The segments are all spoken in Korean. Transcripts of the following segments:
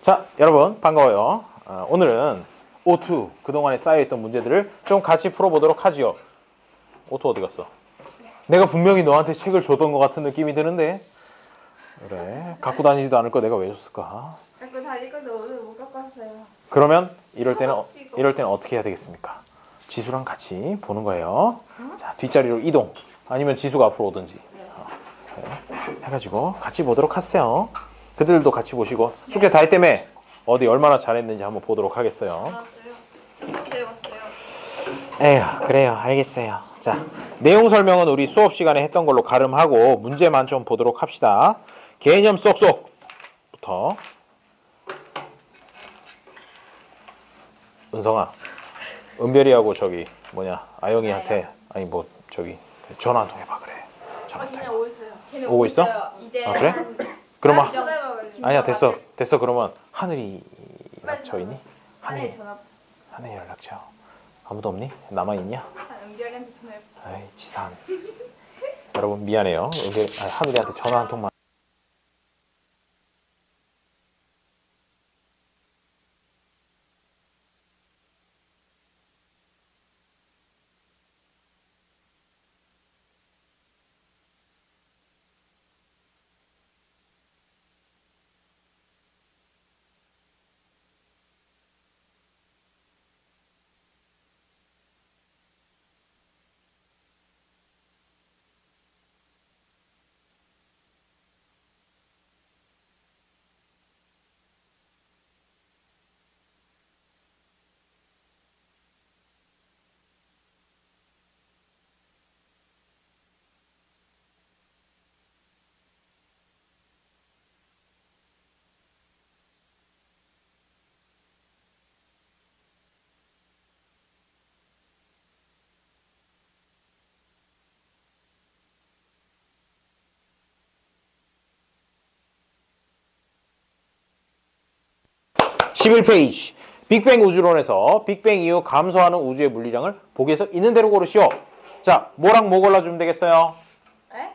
자, 여러분 반가워요. 오늘은 O2 그동안에 쌓여있던 문제들을 좀 같이 풀어보도록 하지요. O2 어디 갔어? 내가 분명히 너한테 책을 줬던 것 같은 느낌이 드는데. 그래, 갖고 다니지도 않을 거 내가 왜 줬을까? 갖고 다닐 건데 오늘 못 갖고 왔어요. 그러면 이럴 때는 어떻게 해야 되겠습니까? 지수랑 같이 보는 거예요. 자, 뒷자리로 이동, 아니면 지수가 앞으로 오든지 해가지고 같이 보도록 하세요. 그들도 같이 보시고 숙제 다 했다며 어디 얼마나 잘했는지 한번 보도록 하겠어요. 왔어요. 에휴, 그래요. 알겠어요. 자, 내용 설명은 우리 수업 시간에 했던 걸로 가름하고 문제만 좀 보도록 합시다. 개념 쏙쏙부터. 은성아, 은별이하고 저기 뭐냐 아영이한테 아니 뭐 저기 전화 한 통 해봐. 그래, 전화 한 통. 오고 있어요. 걔네 오고 있어? 이제 아, 그래? 그러면 전화해봐요. 아니야, 됐어. 그러면 하늘이 연락처 있니? 하늘 전화. 하늘 연락처 아무도 없니? 나만 있냐? 은별이한테 전화해. 아이, 지산. 여러분 미안해요. 하늘이한테 전화 한 통만. (11페이지) 빅뱅 우주론에서 빅뱅 이후 감소하는 우주의 물리량을 보기에서 있는 대로 고르시오. 자, 뭐랑 뭐 골라주면 되겠어요? 에?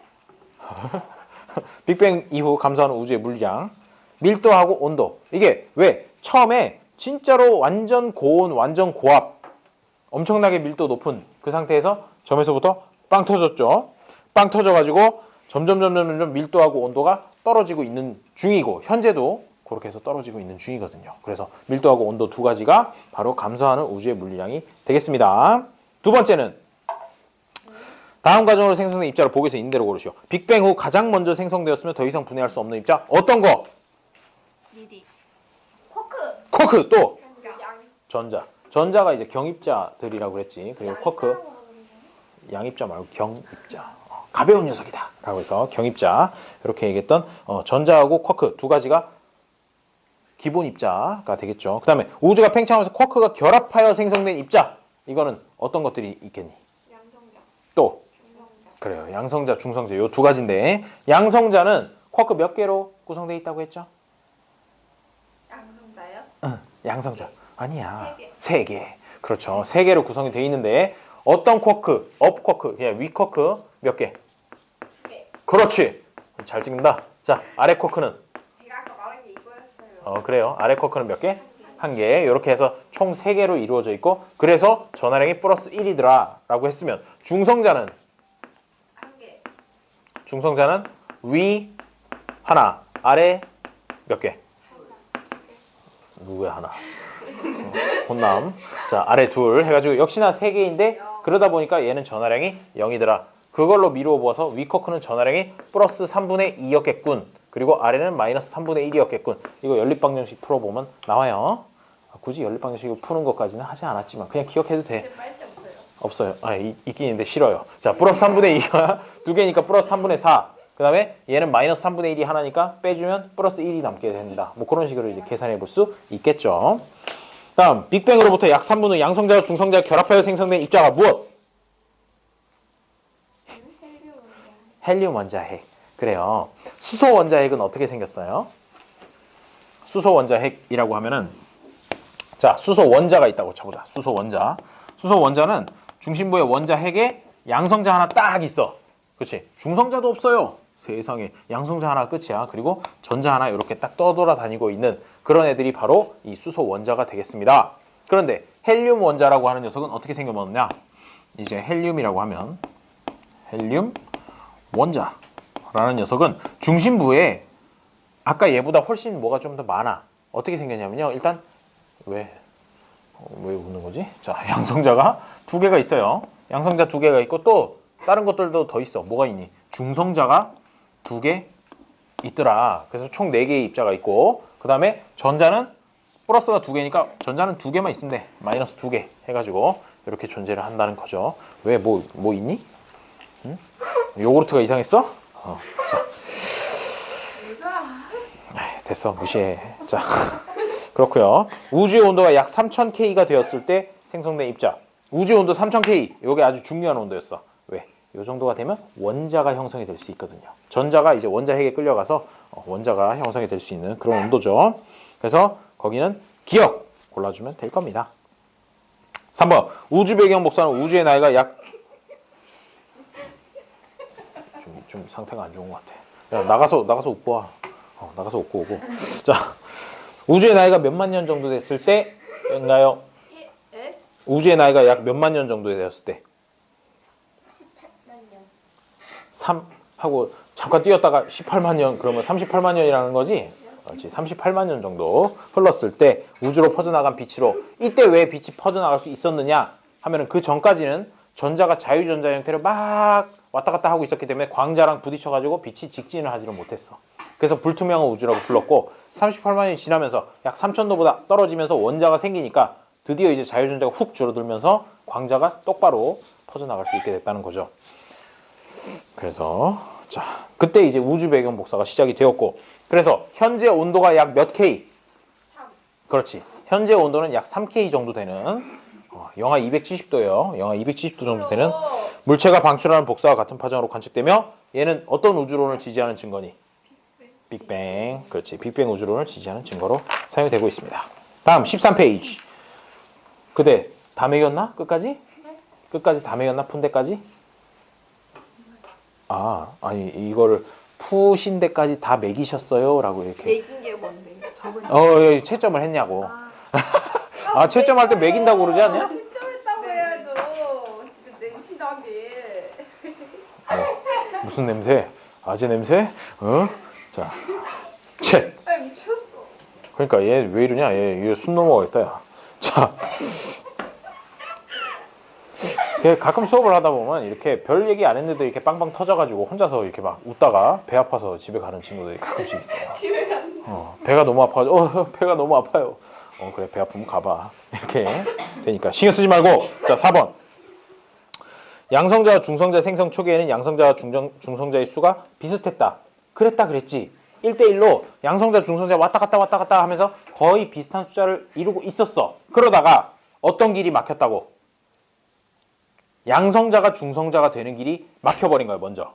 빅뱅 이후 감소하는 우주의 물리량, 밀도하고 온도. 이게 왜? 처음에 진짜로 완전 고온, 완전 고압, 엄청나게 밀도 높은 그 상태에서 점에서부터 빵 터졌죠. 빵 터져가지고 점점 밀도하고 온도가 떨어지고 있는 중이고, 현재도 그렇게 해서 떨어지고 있는 중이거든요. 그래서 밀도하고 온도 두 가지가 바로 감소하는 우주의 물리량이 되겠습니다. 두 번째는 다음 과정으로 생성된 입자를 보기에서 있는 대로 고르시오. 빅뱅 후 가장 먼저 생성되었으면 더 이상 분해할 수 없는 입자. 어떤 거? 리디. 쿼크. 또 양. 전자. 전자가 이제 경입자들이라고 그랬지. 그리고 쿼크. 양입자 말고 경입자. 가벼운 녀석이다 라고 해서 경입자. 이렇게 얘기했던 전자하고 쿼크 두 가지가 기본 입자가 되겠죠. 그 다음에 우주가 팽창하면서 쿼크가 결합하여 생성된 입자. 이거는 어떤 것들이 있겠니? 양성자. 또 중성자. 그래요. 양성자, 중성자 요 두 가지인데, 양성자는 쿼크 몇 개로 구성되어 있다고 했죠? 양성자요? 양성자. 아니야. 3개. 3개. 그렇죠. 3개로 구성이 되어 있는데 어떤 쿼크, 업 쿼크, 그냥 위 쿼크 몇 개? 2개. 그렇지. 잘 찍는다. 자, 아래 쿼크는? 제가 아까 말한 게 이거였어요. 그래요. 아래 쿼크는 몇 개? 1개. 이렇게 해서 총 3개로 이루어져 있고, 그래서 전하량이 플러스 1이더라 라고 했으면 중성자는? 1개. 중성자는 위 하나, 아래 몇 개? 누구야 하나? 혼남. 자, 아래 둘 해가지고 역시나 3개인데, 그러다 보니까 얘는 전하량이 0이더라. 그걸로 미루어 보아서 위 쿼크는 전하량이 플러스 3분의 2였겠군. 그리고 아래는 마이너스 3분의 1이었겠군. 이거 연립방정식 풀어보면 나와요. 굳이 연립방정식을 푸는 것까지는 하지 않았지만 그냥 기억해도 돼. 근데 빨대 없어요. 없어요. 있긴 있는데 싫어요. 자, 플러스 3분의 2가 2개니까 플러스 3분의 4. 그 다음에 얘는 마이너스 3분의 1이 하나니까 빼주면 플러스 1이 남게 된다. 뭐 그런 식으로 이제 계산해 볼 수 있겠죠. 다음, 빅뱅으로부터 약 3분 후 양성자와 중성자가 결합하여 생성된 입자가 무엇? 헬륨 원자핵. 그래요. 수소 원자핵은 어떻게 생겼어요? 수소 원자핵이라고 하면은, 자, 수소 원자가 있다고 쳐보자. 수소 원자. 수소 원자는 중심부에 원자핵에 양성자 하나 딱 있어. 그렇지? 중성자도 없어요. 세상에 양성자 하나 끝이야. 그리고 전자 하나 이렇게 딱 떠돌아다니고 있는 그런 애들이 바로 이 수소 원자가 되겠습니다. 그런데 헬륨 원자라고 하는 녀석은 어떻게 생겨먹느냐? 이제 헬륨이라고 하면 헬륨 원자라는 녀석은 중심부에 아까 얘보다 훨씬 뭐가 좀 더 많아. 어떻게 생겼냐면요. 일단 왜 웃는 거지? 자, 양성자가 두 개가 있어요. 양성자 두 개가 있고 또 다른 것들도 더 있어. 뭐가 있니? 중성자가 두 개 있더라. 그래서 총 4개의 입자가 있고 그 다음에 전자는 플러스가 두 개니까 전자는 두 개만 있으면 돼. 마이너스 두 개 해가지고 이렇게 존재를 한다는 거죠. 왜? 뭐 있니? 응? 요구르트가 이상했어? 자. 됐어. 무시해. 자, 그렇고요. 우주의 온도가 약 3000K가 되었을 때 생성된 입자. 우주의 온도 3000K. 이게 아주 중요한 온도였어. 왜? 이 정도가 되면 원자가 형성이 될 수 있거든요. 전자가 이제 원자 핵에 끌려가서 원자가 형성이 될 수 있는 그런 온도죠. 그래서 거기는 기억 골라주면 될 겁니다. 3번. 우주 배경 복사는 우주의 나이가 약 좀 상태가 안 좋은 것 같아. 야, 나가서 웃고 와. 나가서 웃고 오고. 자, 우주의 나이가 몇만 년 정도 됐을 때였나요? 우주의 나이가 약 몇만 년 정도 되었을 때? 18만 년. 3 하고 잠깐 뛰었다가 18만 년 그러면 38만 년이라는 거지? 그렇지. 38만 년 정도 흘렀을 때 우주로 퍼져나간 빛으로 이때 왜 빛이 퍼져나갈 수 있었느냐 하면은 그 전까지는 전자가 자유전자 형태로 막 왔다 갔다 하고 있었기 때문에 광자랑 부딪혀가지고 빛이 직진을 하지를 못했어. 그래서 불투명한 우주라고 불렀고 38만 년이 지나면서 약 3000도보다 떨어지면서 원자가 생기니까 드디어 이제 자유전자가 훅 줄어들면서 광자가 똑바로 퍼져나갈 수 있게 됐다는 거죠. 그래서 자 그때 이제 우주 배경 복사가 시작이 되었고 그래서 현재 온도가 약 몇 K? 3. 그렇지. 현재 온도는 약 3K 정도 되는 영하 270도예요. 영하 270도 정도 되는 물체가 방출하는 복사와 같은 파장으로 관측되며 얘는 어떤 우주론을 지지하는 증거니? 빅뱅. 그렇지. 빅뱅 우주론을 지지하는 증거로 사용이 되고 있습니다. 다음 13페이지. 그대 다 매겼나? 끝까지? 네. 끝까지 다 매겼나? 푼 데까지? 아니 이거를 푸신 데까지 다 매기셨어요? 라고 이렇게. 매긴 게 뭔데? 저번. 예, 채점을 했냐고. 채점할 때 매긴다고 그러지 않냐? 채점했다고 해야죠. 진짜 냄새나게. 무슨 냄새? 아재 냄새? 자, 챗. 아 미쳤어. 그러니까 얘 왜 이러냐? 얘 숨 넘어가겠다. 야. 자, 가끔 수업을 하다 보면 이렇게 별 얘기 안 했는데도 이렇게 빵빵 터져가지고 혼자서 이렇게 막 웃다가 배 아파서 집에 가는 친구들이 가끔씩 있어요. 집에 갔는데. 배가 너무 아파가지고 배가 너무 아파요. 그래 배 아프면 가봐. 이렇게 되니까 신경 쓰지 말고. 자, 4번. 양성자와 중성자 생성 초기에는 양성자와 중성자의 수가 비슷했다. 그랬다 그랬지. 1대1로 양성자 중성자 왔다 갔다 하면서 거의 비슷한 숫자를 이루고 있었어. 그러다가 어떤 길이 막혔다고? 양성자가 중성자가 되는 길이 막혀버린 거예요. 먼저.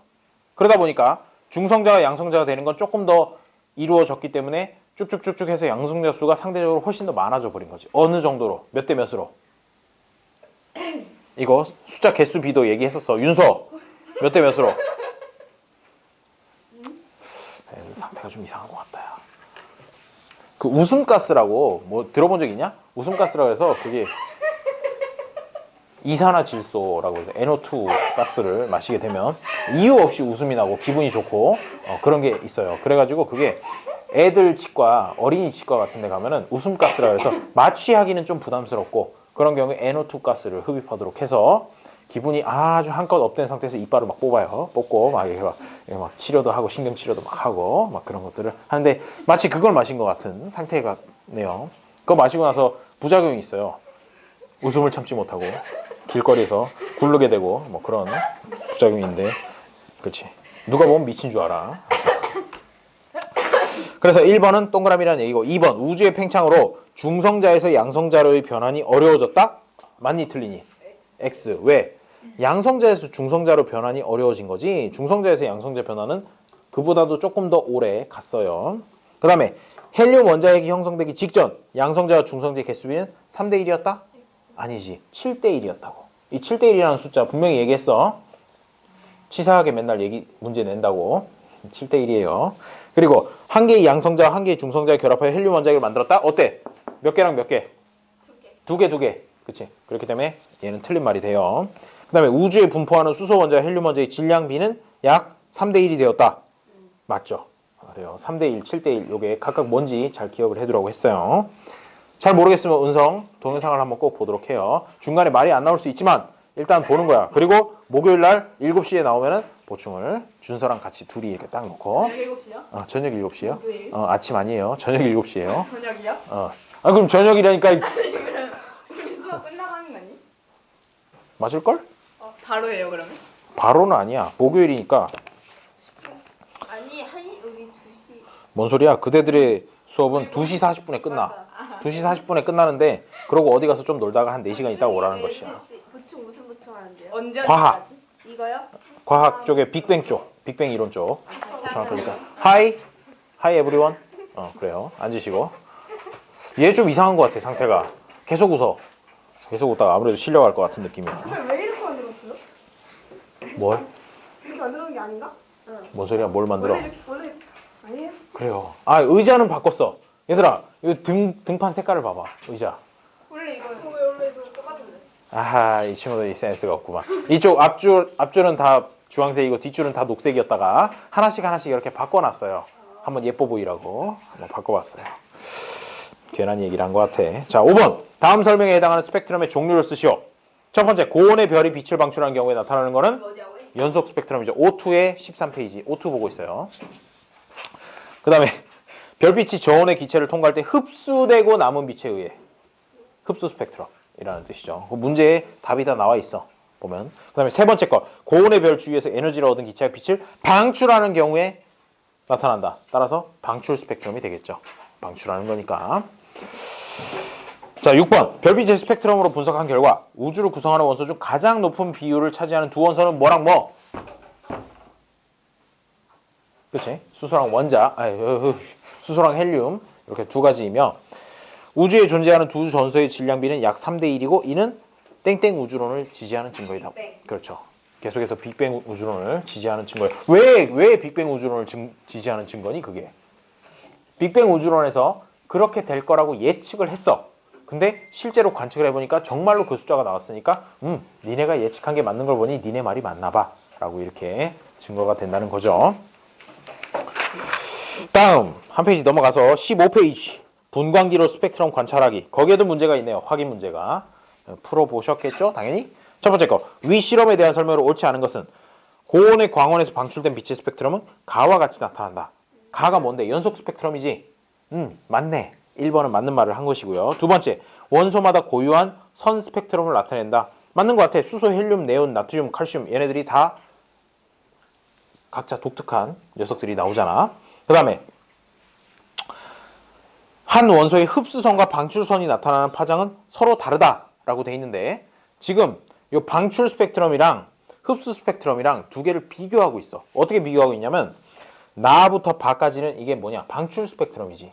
그러다 보니까 중성자가 양성자가 되는 건 조금 더 이루어졌기 때문에 쭉쭉쭉쭉 해서 양성자 수가 상대적으로 훨씬 더 많아져 버린 거지. 어느 정도로? 몇 대 몇으로? 이거 숫자 개수 비도 얘기했었어. 윤서 몇 대 몇으로? 상태가 좀 이상한 것 같다. 야. 그 웃음가스라고 뭐 들어본 적 있냐? 웃음가스라고 해서 그게 이산화질소라고 해서 NO2 가스를 마시게 되면 이유 없이 웃음이 나고 기분이 좋고 그런 게 있어요. 그래가지고 그게 애들 치과, 어린이 치과 같은 데 가면은 웃음가스라고 해서 마취하기는 좀 부담스럽고 그런 경우에 NO2 가스를 흡입하도록 해서 기분이 아주 한껏 업된 상태에서 이빨을 막 뽑아요. 뽑고 막 이렇게 막 치료도 하고 신경 치료도 막 하고 막 그런 것들을 하는데 마치 그걸 마신 것 같은 상태가 네요. 그거 마시고 나서 부작용이 있어요. 웃음을 참지 못하고 길거리에서 굴르게 되고 뭐 그런 부작용인데 그렇지. 누가 보면 미친 줄 알아. 그래서 1번은 동그라미라는 얘기고 2번 우주의 팽창으로 중성자에서 양성자로의 변환이 어려워졌다? 맞니 틀리니? X. 왜? 양성자에서 중성자로 변환이 어려워진 거지 중성자에서 양성자 변환은 그보다도 조금 더 오래 갔어요. 그 다음에 헬륨 원자핵이 형성되기 직전 양성자와 중성자의 개수비는 3대 1이었다? 아니지. 7대 1이었다고. 이 7대 1이라는 숫자 분명히 얘기했어. 치사하게 맨날 문제 낸다고. 7대 1이에요. 그리고 한 개의 양성자와 한 개의 중성자를 결합하여 헬륨 원자기를 만들었다. 어때? 몇 개랑 몇 개? 두 개. 두 개. 그치? 그렇기 때문에 얘는 틀린 말이 돼요. 그 다음에 우주에 분포하는 수소 원자와 헬륨 원자의 질량 비는 약 3대 1이 되었다. 맞죠? 그래요. 3대 1, 7대 1. 요게 각각 뭔지 잘 기억을 해두라고 했어요. 잘 모르겠으면 은성 동영상을 한번 꼭 보도록 해요. 중간에 말이 안 나올 수 있지만 일단 보는 거야. 그리고 목요일 날 7시에 나오면은 보충을 준서랑 같이 둘이 이렇게 딱 놓고. 저녁 7시요? 저녁 7시요? 목요일? 아침 아니에요. 저녁 7시에요. 저녁이요? 그럼 저녁이라니까 그럼 우리 수업 끝나고 하는 거 아니? 맞을걸? 바로 해요 그러면? 바로는 아니야. 목요일이니까. 아니 우리 2시. 뭔 소리야? 그대들의 수업은 2시 40분에 끝나. 맞아. 2시 40분에 끝나는데 그러고 어디 가서 좀 놀다가 한 4시간 있다가 오라는 것이야. 보충 무슨 보충 하는데요? 언제 과학. 언제까지? 이거요? 과학 쪽에 빅뱅 쪽. 빅뱅 이론 쪽. 그러니까 하이 에브리원. 그래요. 앉으시고. 얘 좀 이상한 것 같아. 상태가. 계속 웃어. 계속 웃다가 아무래도 실려갈 것 같은 느낌이야. 왜 이렇게 만들었어요? 뭘? 이렇게 만들었는 게 아닌가? 뭔 소리야? 뭘 만들어? 원래 아니에요? 그래요. 의자는 바꿨어. 얘들아, 이거 등판 색깔을 봐봐. 의자. 원래 이거요. 왜 원래 도 똑같은데? 아하, 이 친구들이 센스가 없구만. 이쪽 앞줄은 다 주황색이고 뒷줄은 다 녹색이었다가 하나씩 이렇게 바꿔놨어요. 한번 예뻐 보이라고 한번 바꿔봤어요. 괜한 얘기를 한 것 같아. 자, 5번. 다음 설명에 해당하는 스펙트럼의 종류를 쓰시오. 첫 번째, 고온의 별이 빛을 방출하는 경우에 나타나는 것은 어디하고요? 연속 스펙트럼이죠. O2의 13페이지. O2 보고 있어요. 그 다음에 별빛이 저온의 기체를 통과할 때 흡수되고 남은 빛에 의해 흡수 스펙트럼이라는 뜻이죠. 그 문제에 답이 다 나와 있어. 보면. 그 다음에 세 번째 거. 고온의 별 주위에서 에너지를 얻은 기체가 빛을 방출하는 경우에 나타난다. 따라서 방출 스펙트럼이 되겠죠. 방출하는 거니까. 자, 6번. 별빛의 스펙트럼으로 분석한 결과 우주를 구성하는 원소 중 가장 높은 비율을 차지하는 두 원소는 뭐랑 뭐? 그치? 수소랑 수소랑 헬륨 이렇게 두 가지이며 우주에 존재하는 두 전소의 질량비는 약 3대 1이고 이는 땡땡 우주론을 지지하는 증거이다. 그렇죠. 계속해서 빅뱅 우주론을 지지하는 증거예요. 왜 빅뱅 우주론을 지지하는 증거니 그게? 빅뱅 우주론에서 그렇게 될 거라고 예측을 했어. 근데 실제로 관측을 해보니까 정말로 그 숫자가 나왔으니까 니네가 예측한 게 맞는 걸 보니 니네 말이 맞나 봐 라고 이렇게 증거가 된다는 거죠. 다음 한 페이지 넘어가서 15페이지 분광기로 스펙트럼 관찰하기. 거기에도 문제가 있네요. 확인 문제가. 풀어보셨겠죠? 당연히. 첫 번째 거. 위 실험에 대한 설명으로 옳지 않은 것은 고온의 광원에서 방출된 빛의 스펙트럼은 가와 같이 나타난다. 가가 뭔데? 연속 스펙트럼이지. 맞네. 1번은 맞는 말을 한 것이고요. 두 번째. 원소마다 고유한 선 스펙트럼을 나타낸다. 맞는 것 같아. 수소, 헬륨, 네온, 나트륨, 칼슘 얘네들이 다 각자 독특한 녀석들이 나오잖아. 그 다음에 한 원소의 흡수선과 방출선이 나타나는 파장은 서로 다르다라고 돼 있는데 지금 이 방출 스펙트럼이랑 흡수 스펙트럼이랑 두 개를 비교하고 있어. 어떻게 비교하고 있냐면 나부터 바까지는 이게 뭐냐? 방출 스펙트럼이지.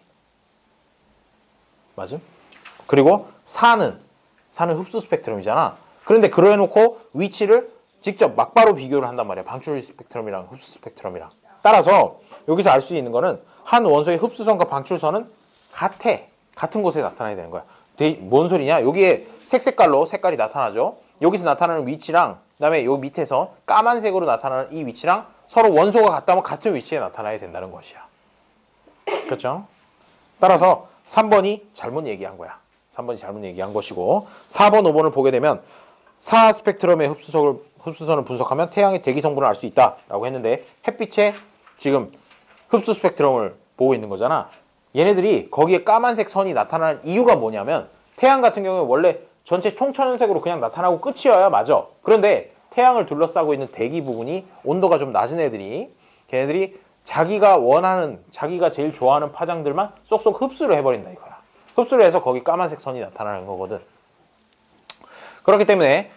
맞음? 그리고 사는 흡수 스펙트럼이잖아. 그런데 그러해놓고 위치를 직접 막바로 비교를 한단 말이야. 방출 스펙트럼이랑 흡수 스펙트럼이랑. 따라서 여기서 알 수 있는 거는 한 원소의 흡수선과 방출선은 같은 곳에 나타나야 되는 거야. 뭔 소리냐? 여기에 색깔로 색깔이 나타나죠. 여기서 나타나는 위치랑 그다음에 여기 밑에서 까만색으로 나타나는 이 위치랑 서로 원소가 같다면 같은 위치에 나타나야 된다는 것이야. 그렇죠? 따라서 3번이 잘못 얘기한 거야. 3번이 잘못 얘기한 것이고 4번, 5번을 보게 되면 4 스펙트럼의 흡수선을 분석하면 태양의 대기 성분을 알 수 있다라고 했는데 햇빛의 지금 흡수 스펙트럼을 보고 있는 거잖아. 얘네들이 거기에 까만색 선이 나타나는 이유가 뭐냐면 태양 같은 경우에 원래 전체 총천연색으로 그냥 나타나고 끝이어야 맞아. 그런데 태양을 둘러싸고 있는 대기 부분이 온도가 좀 낮은 애들이 걔네들이 자기가 원하는 자기가 제일 좋아하는 파장들만 쏙쏙 흡수를 해버린다 이거야. 흡수를 해서 거기 까만색 선이 나타나는 거거든. 그렇기 때문에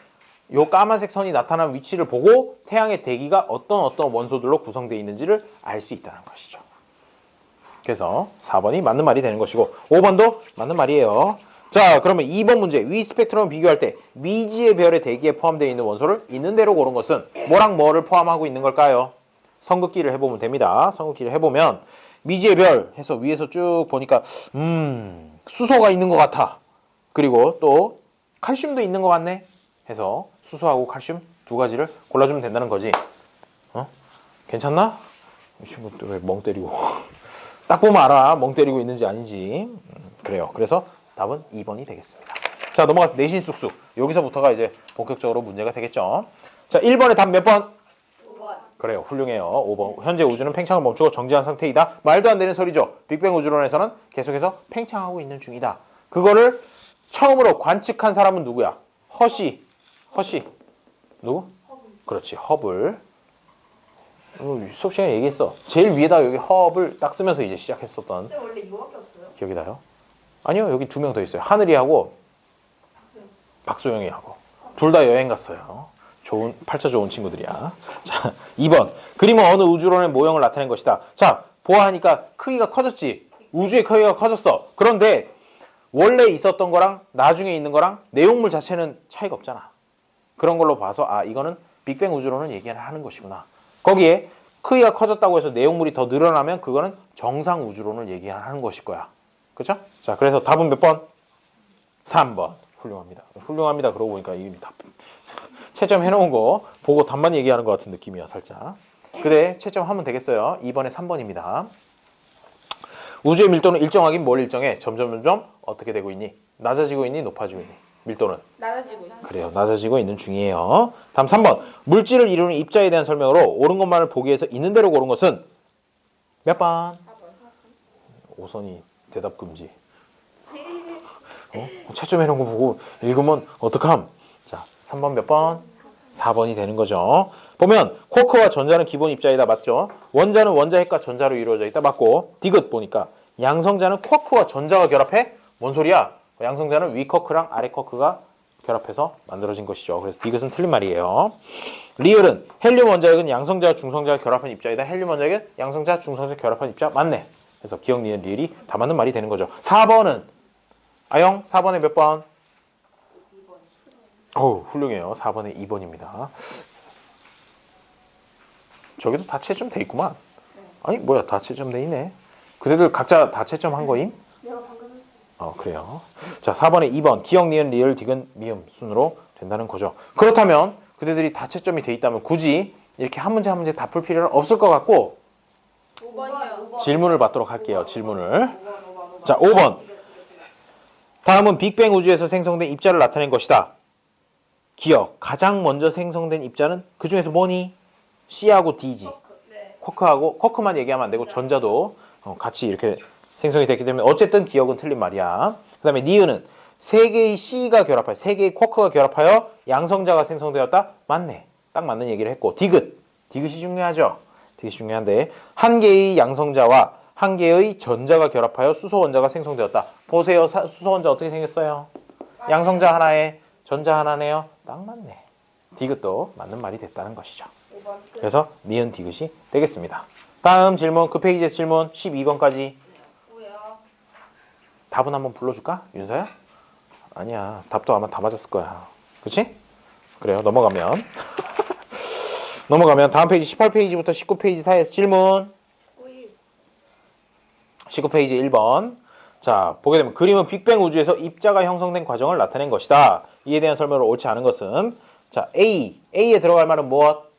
요 까만색 선이 나타나는 위치를 보고 태양의 대기가 어떤 원소들로 구성되어 있는지를 알 수 있다는 것이죠. 그래서 4번이 맞는 말이 되는 것이고 5번도 맞는 말이에요. 자, 그러면 2번 문제. 위 스펙트럼 비교할 때 미지의 별의 대기에 포함되어 있는 원소를 있는 대로 고른 것은 뭐랑 뭐를 포함하고 있는 걸까요? 선긋기를 해보면 됩니다. 선긋기를 해보면 미지의 별 해서 위에서 쭉 보니까 수소가 있는 것 같아. 그리고 또 칼슘도 있는 것 같네 해서 수소하고 칼슘 두 가지를 골라주면 된다는 거지. 어? 괜찮나? 이 친구 또 왜 멍 때리고 딱 보면 알아. 멍 때리고 있는지 아닌지. 그래요. 그래서 답은 2번이 되겠습니다. 자, 넘어가서 내신 쑥쑥. 여기서부터가 이제 본격적으로 문제가 되겠죠. 자, 1번의 답 몇 번? 5번. 그래요. 훌륭해요. 5번. 현재 우주는 팽창을 멈추고 정지한 상태이다. 말도 안 되는 소리죠. 빅뱅 우주론에서는 계속해서 팽창하고 있는 중이다. 그거를 처음으로 관측한 사람은 누구야? 허시. 누구? 그렇지. 허블. 수업 시간에 얘기했어. 제일 위에다 여기 허블 딱 쓰면서 이제 시작했었던. 쌤 원래 이거밖에 없어요? 기억이 나요? 아니요. 여기 2명 더 있어요. 하늘이하고 박소영이하고. 둘 다 여행 갔어요. 팔자 좋은 친구들이야. 자, 2번. 그림은 어느 우주론의 모형을 나타낸 것이다. 자, 보아하니까 크기가 커졌지. 우주의 크기가 커졌어. 그런데 원래 있었던 거랑 나중에 있는 거랑 내용물 자체는 차이가 없잖아. 그런 걸로 봐서 이거는 빅뱅 우주론을 얘기를 하는 것이구나. 거기에 크기가 커졌다고 해서 내용물이 더 늘어나면 그거는 정상 우주론을 얘기하는 것일 거야. 그렇죠? 자, 그래서 답은 몇 번? 3번. 훌륭합니다. 훌륭합니다. 그러고 보니까 이게 답. 채점 해놓은 거 보고 답만 얘기하는 것 같은 느낌이야, 살짝. 그래, 채점하면 되겠어요. 2번에 3번입니다. 우주의 밀도는 일정하긴 뭘 일정해? 점점 어떻게 되고 있니? 낮아지고 있니? 높아지고 있니? 밀도는? 낮아지고 있어. 그래요. 낮아지고 있는 중이에요. 다음 3번. 물질을 이루는 입자에 대한 설명으로 옳은 것만을 보기 위해서 있는 대로 고른 것은 몇 번? 5선이 대답 금지. 채점해놓은 거 보고 읽으면 어떡함? 자, 3번 몇 번? 4번이 되는 거죠. 보면 쿼크와 전자는 기본 입자이다. 맞죠? 원자는 원자핵과 전자로 이루어져 있다. 맞고 디귿 보니까 양성자는 쿼크와 전자가 결합해? 뭔 소리야? 양성자는 위 쿼크랑 아래 쿼크가 결합해서 만들어진 것이죠. 그래서 디귿은 틀린 말이에요. 리을은 헬륨 원자핵은 양성자와 중성자가 결합한 입자이다. 헬륨 원자핵은 양성자, 중성자 결합한 입자. 맞네. 그래서 기억, 니은, 리을이 다 맞는 말이 되는 거죠. 4번은 아영 4번에 몇 번? 2번. 어우, 훌륭해요. 4번에 2번입니다. 저기도 다 채점돼 있구만. 아니 뭐야, 다 채점돼 있네. 그대들 각자 다 채점한 거임? 내가 방금 했어. 그래요. 자, 4번에 2번 기억, 니은, 리을, 디귿, 미음 순으로 된다는 거죠. 그렇다면 그대들이 다 채점이 돼 있다면 굳이 이렇게 한 문제 한 문제 다 풀 필요는 없을 것 같고 5번이요. 질문을 받도록 할게요. 질문을. 자, 5번. 다음은 빅뱅 우주에서 생성된 입자를 나타낸 것이다. 기억. 가장 먼저 생성된 입자는 그 중에서 뭐니? C하고 D지. 네. 쿼크만 얘기하면 안 되고 전자도 같이 이렇게 생성이 됐기 때문에 어쨌든 기억은 틀린 말이야. 그 다음에 니은은 세 개의 C가 결합하여, 세 개의 쿼크가 결합하여 양성자가 생성되었다. 맞네. 딱 맞는 얘기를 했고 디귿. 디귿이 중요하죠. 디귿이 중요한데 한 개의 양성자와 한 개의 전자가 결합하여 수소 원자가 생성되었다. 보세요. 수소 원자 어떻게 생겼어요? 양성자 하나에 전자 하나네요. 딱 맞네. 디귿도 맞는 말이 됐다는 것이죠. 5번. 그래서 니은 디귿이 되겠습니다. 다음 질문, 그 페이지의 질문 12번까지. 뭐야? 답은 한번 불러줄까? 윤서야? 아니야. 답도 아마 다 맞았을 거야. 그치? 그래요. 넘어가면 다음 페이지 18페이지부터 19페이지 사이에서 질문. 19페이지 1번. 자, 보게 되면 그림은 빅뱅 우주에서 입자가 형성된 과정을 나타낸 것이다. 이에 대한 설명을 옳지 않은 것은 자, A에 들어갈 말은 무엇?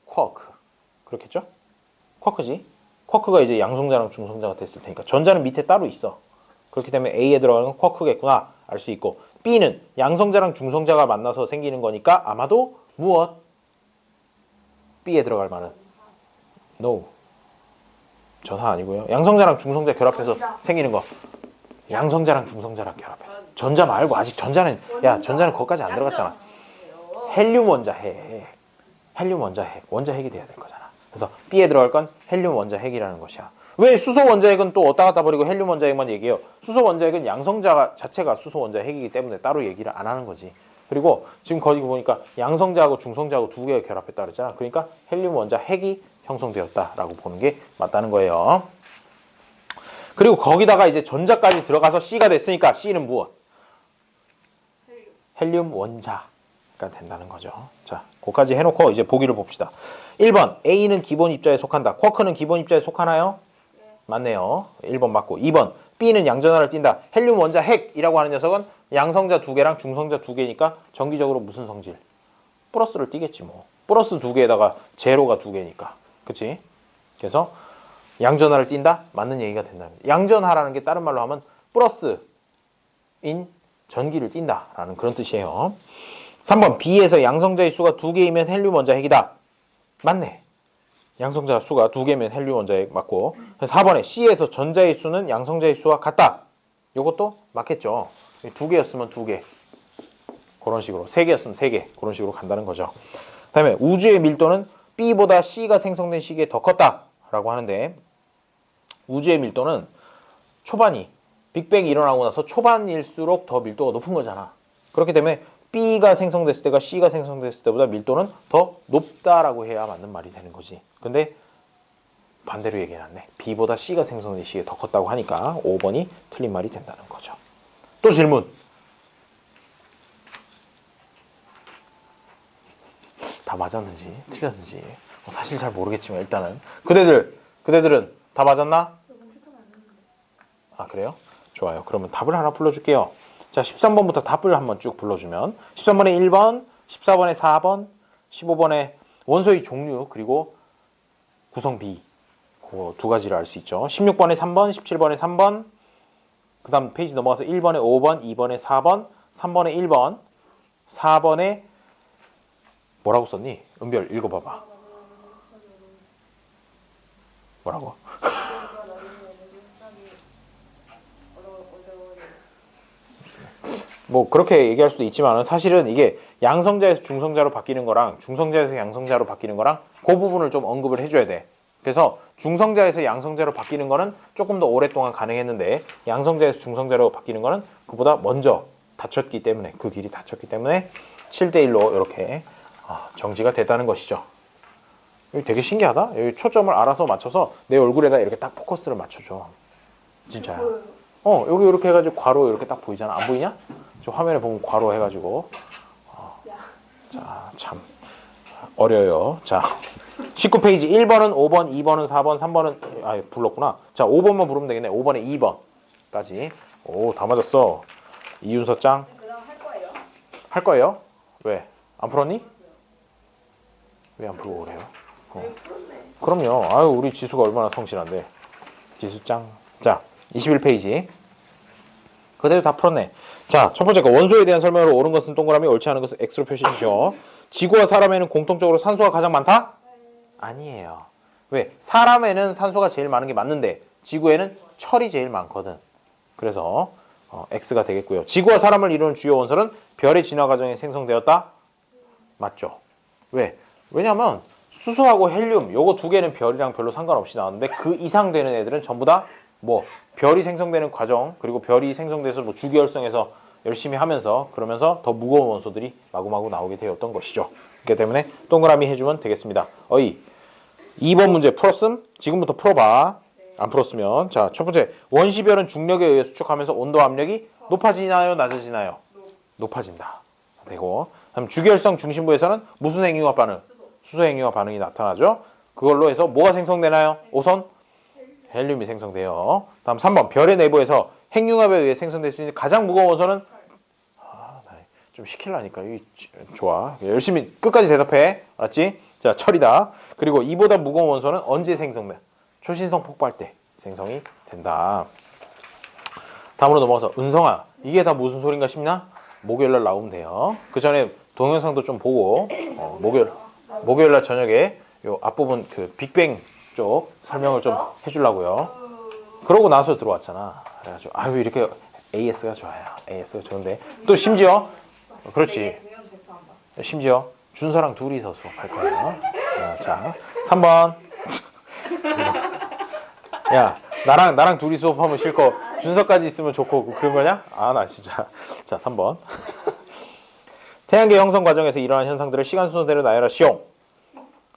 쿼크. 그렇겠죠? 쿼크지. 쿼크가 이제 양성자랑 중성자가 됐을 테니까 전자는 밑에 따로 있어. 그렇기 때문에 A에 들어가는 건 쿼크겠구나 알 수 있고, B는 양성자랑 중성자가 만나서 생기는 거니까 아마도 무엇? B에 들어갈 말은 No. 전하 아니고요. 양성자랑 중성자 결합해서 생기는 거. 양성자랑 중성자랑 결합해서. 전자 말고 아직 전자는 거기까지 안 들어갔잖아. 헬륨 원자핵. 헬륨 원자핵. 원자핵이 돼야 될 거잖아. 그래서 B에 들어갈 건 헬륨 원자핵이라는 것이야. 왜 수소 원자핵은 또 왔다 갔다 버리고 헬륨 원자핵만 얘기해요? 수소 원자핵은 양성자 자체가 수소 원자핵이기 때문에 따로 얘기를 안 하는 거지. 그리고 지금 거기 보니까 양성자하고 중성자하고 두 개가 결합했다 그랬잖아. 그러니까 헬륨 원자핵이 형성되었다라고 보는 게 맞다는 거예요. 그리고 거기다가 이제 전자까지 들어가서 C가 됐으니까 C는 무엇? 헬륨 원자. 된다는 거죠. 자, 거기까지 해놓고 이제 보기를 봅시다. 1번 A는 기본 입자에 속한다. 쿼크는 기본 입자에 속하나요? 맞네요. 1번 맞고. 2번 B는 양전하를 띈다. 헬륨 원자 핵이라고 하는 녀석은 양성자 2개랑 중성자 2개니까 정기적으로 무슨 성질? 플러스를 띄겠지 뭐. 플러스 2개에다가 제로가 2개니까. 그치? 그래서 양전하를 띈다? 맞는 얘기가 된다는 거예요. 양전하라는 게 다른 말로 하면 플러스인 전기를 띈다라는 그런 뜻이에요. 3번 B에서 양성자의 수가 2개이면 헬륨 원자 핵이다. 맞네. 양성자 수가 2개면 헬륨 원자 핵 맞고. 4번에 C에서 전자의 수는 양성자의 수와 같다. 이것도 맞겠죠. 2개였으면 2개. 그런 식으로. 3개였으면 3개. 그런 식으로 간다는 거죠. 그 다음에 우주의 밀도는 B보다 C가 생성된 시기에 더 컸다 라고 하는데, 우주의 밀도는 초반이 빅뱅이 일어나고 나서 초반일수록 더 밀도가 높은 거잖아. 그렇기 때문에 B가 생성됐을 때가 C가 생성됐을 때보다 밀도는 더 높다라고 해야 맞는 말이 되는 거지. 근데 반대로 얘기해놨네. B보다 C가 생성된 시기에 더 컸다고 하니까 5번이 틀린 말이 된다는 거죠. 또 질문. 다 맞았는지 틀렸는지 사실 잘 모르겠지만 일단은 그대들은 다 맞았나? 아, 그래요? 좋아요. 그러면 답을 하나 불러줄게요. 자, 13번부터 답을 한번 쭉 불러주면 13번에 1번, 14번에 4번, 15번에 원소의 종류 그리고 구성 B 그 두 가지를 알 수 있죠. 16번에 3번, 17번에 3번, 그 다음 페이지 넘어가서 1번에 5번, 2번에 4번, 3번에 1번, 4번에 뭐라고 썼니? 은별 읽어봐봐. 뭐라고? 뭐 그렇게 얘기할 수도 있지만 사실은 이게 양성자에서 중성자로 바뀌는 거랑 중성자에서 양성자로 바뀌는 거랑 그 부분을 좀 언급을 해줘야 돼. 그래서 중성자에서 양성자로 바뀌는 거는 조금 더 오랫동안 가능했는데 양성자에서 중성자로 바뀌는 거는 그보다 먼저 닫혔기 때문에 그 길이 닫혔기 때문에 7대1로 이렇게 정지가 됐다는 것이죠. 여기 되게 신기하다. 여기 초점을 알아서 맞춰서 내 얼굴에다 이렇게 딱 포커스를 맞춰줘. 진짜야. 여기 이렇게 해가지고 괄호 이렇게 딱 보이잖아. 안 보이냐? 저 화면에 보면 괄호 해가지고. 자, 참 어려요. 자, 19페이지 1번은 5번, 2번은 4번, 3번은 불렀구나. 자, 5번만 부르면 되겠네. 5번에 2번까지. 오, 다 맞았어. 이윤서 짱. 그다음 할 거예요. 할 거예요? 왜? 안 풀었니? 왜 안 풀고 그래요? 그럼요. 아유, 우리 지수가 얼마나 성실한데. 지수 짱. 자, 21페이지. 그대로 다 풀었네. 자, 첫 번째 거 원소에 대한 설명으로 옳은 것은 동그라미, 옳지 않은 것은 X로 표시해 주시오. 지구와 사람에는 공통적으로 산소가 가장 많다? 아니에요. 왜? 사람에는 산소가 제일 많은 게 맞는데 지구에는 철이 제일 많거든. 그래서 X가 되겠고요. 지구와 사람을 이루는 주요 원소는 별의 진화 과정에 생성되었다? 맞죠? 왜? 왜냐면 수소하고 헬륨 요거 두 개는 별이랑 별로 상관없이 나왔는데 그 이상 되는 애들은 전부 다 뭐 별이 생성되는 과정 그리고 별이 생성돼서 뭐 주기활성해서 열심히 하면서 그러면서 더 무거운 원소들이 마구마구 나오게 되었던 것이죠. 그렇기 때문에 동그라미 해주면 되겠습니다. 2번 문제 풀었음? 지금부터 풀어봐. 안 풀었으면. 자, 첫 번째 원시별은 중력에 의해 수축하면서 온도 압력이 높아지나요? 낮아지나요? 높아진다. 되고 다음 주기활성 중심부에서는 무슨 핵융합 반응? 수소 핵융합 반응이 나타나죠. 그걸로 해서 뭐가 생성되나요? 오선? 헬륨이 생성돼요. 다음 3번 별의 내부에서 핵융합에 의해 생성될 수 있는 가장 무거운 원소는 좀 시키려니까 좋아. 열심히 끝까지 대답해. 알았지? 자, 철이다. 그리고 이보다 무거운 원소는 언제 생성돼? 초신성 폭발 때 생성이 된다. 다음으로 넘어가서 은성아, 이게 다 무슨 소린가 싶나? 목요일날 나오면 돼요. 그 전에 동영상도 좀 보고 목요일날 저녁에 요 앞부분 그 빅뱅 쪽 설명을 좀 해주려고요. 그러고 나서 들어왔잖아. 그래가지고 아유 이렇게 AS가 좋아요. AS가 좋은데 또 심지어 그렇지. 심지어 준서랑 둘이서 수업할 거예요. 자, 3번. 야, 나랑 둘이 수업하면 싫고 준서까지 있으면 좋고 그런 거냐? 나 진짜. 자, 3번. 태양계 형성 과정에서 일어난 현상들을 시간 순서대로 나열하시오.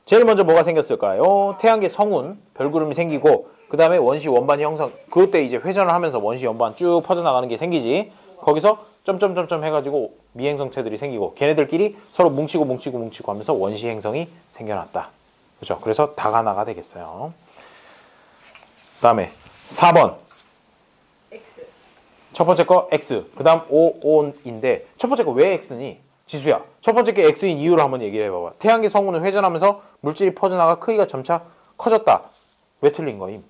제일 먼저 뭐가 생겼을까요? 태양계 성운, 별구름이 생기고 그 다음에 원시 원반이 형성. 그때 이제 회전을 하면서 원시 원반 쭉 퍼져나가는 게 생기지. 거기서 점점점점 해가지고 미행성체들이 생기고 걔네들끼리 서로 뭉치고 하면서 원시 행성이 생겨났다. 그렇죠? 그래서 다가나가 되겠어요. 다음에 4번. X. 첫 번째 거 X. 그 다음 O인데 첫 번째 거 왜 X니? 지수야. 첫 번째 게 X인 이유를 한번 얘기해 봐봐. 태양계 성운은 회전하면서 물질이 퍼져나가 크기가 점차 커졌다. 왜 틀린 거임?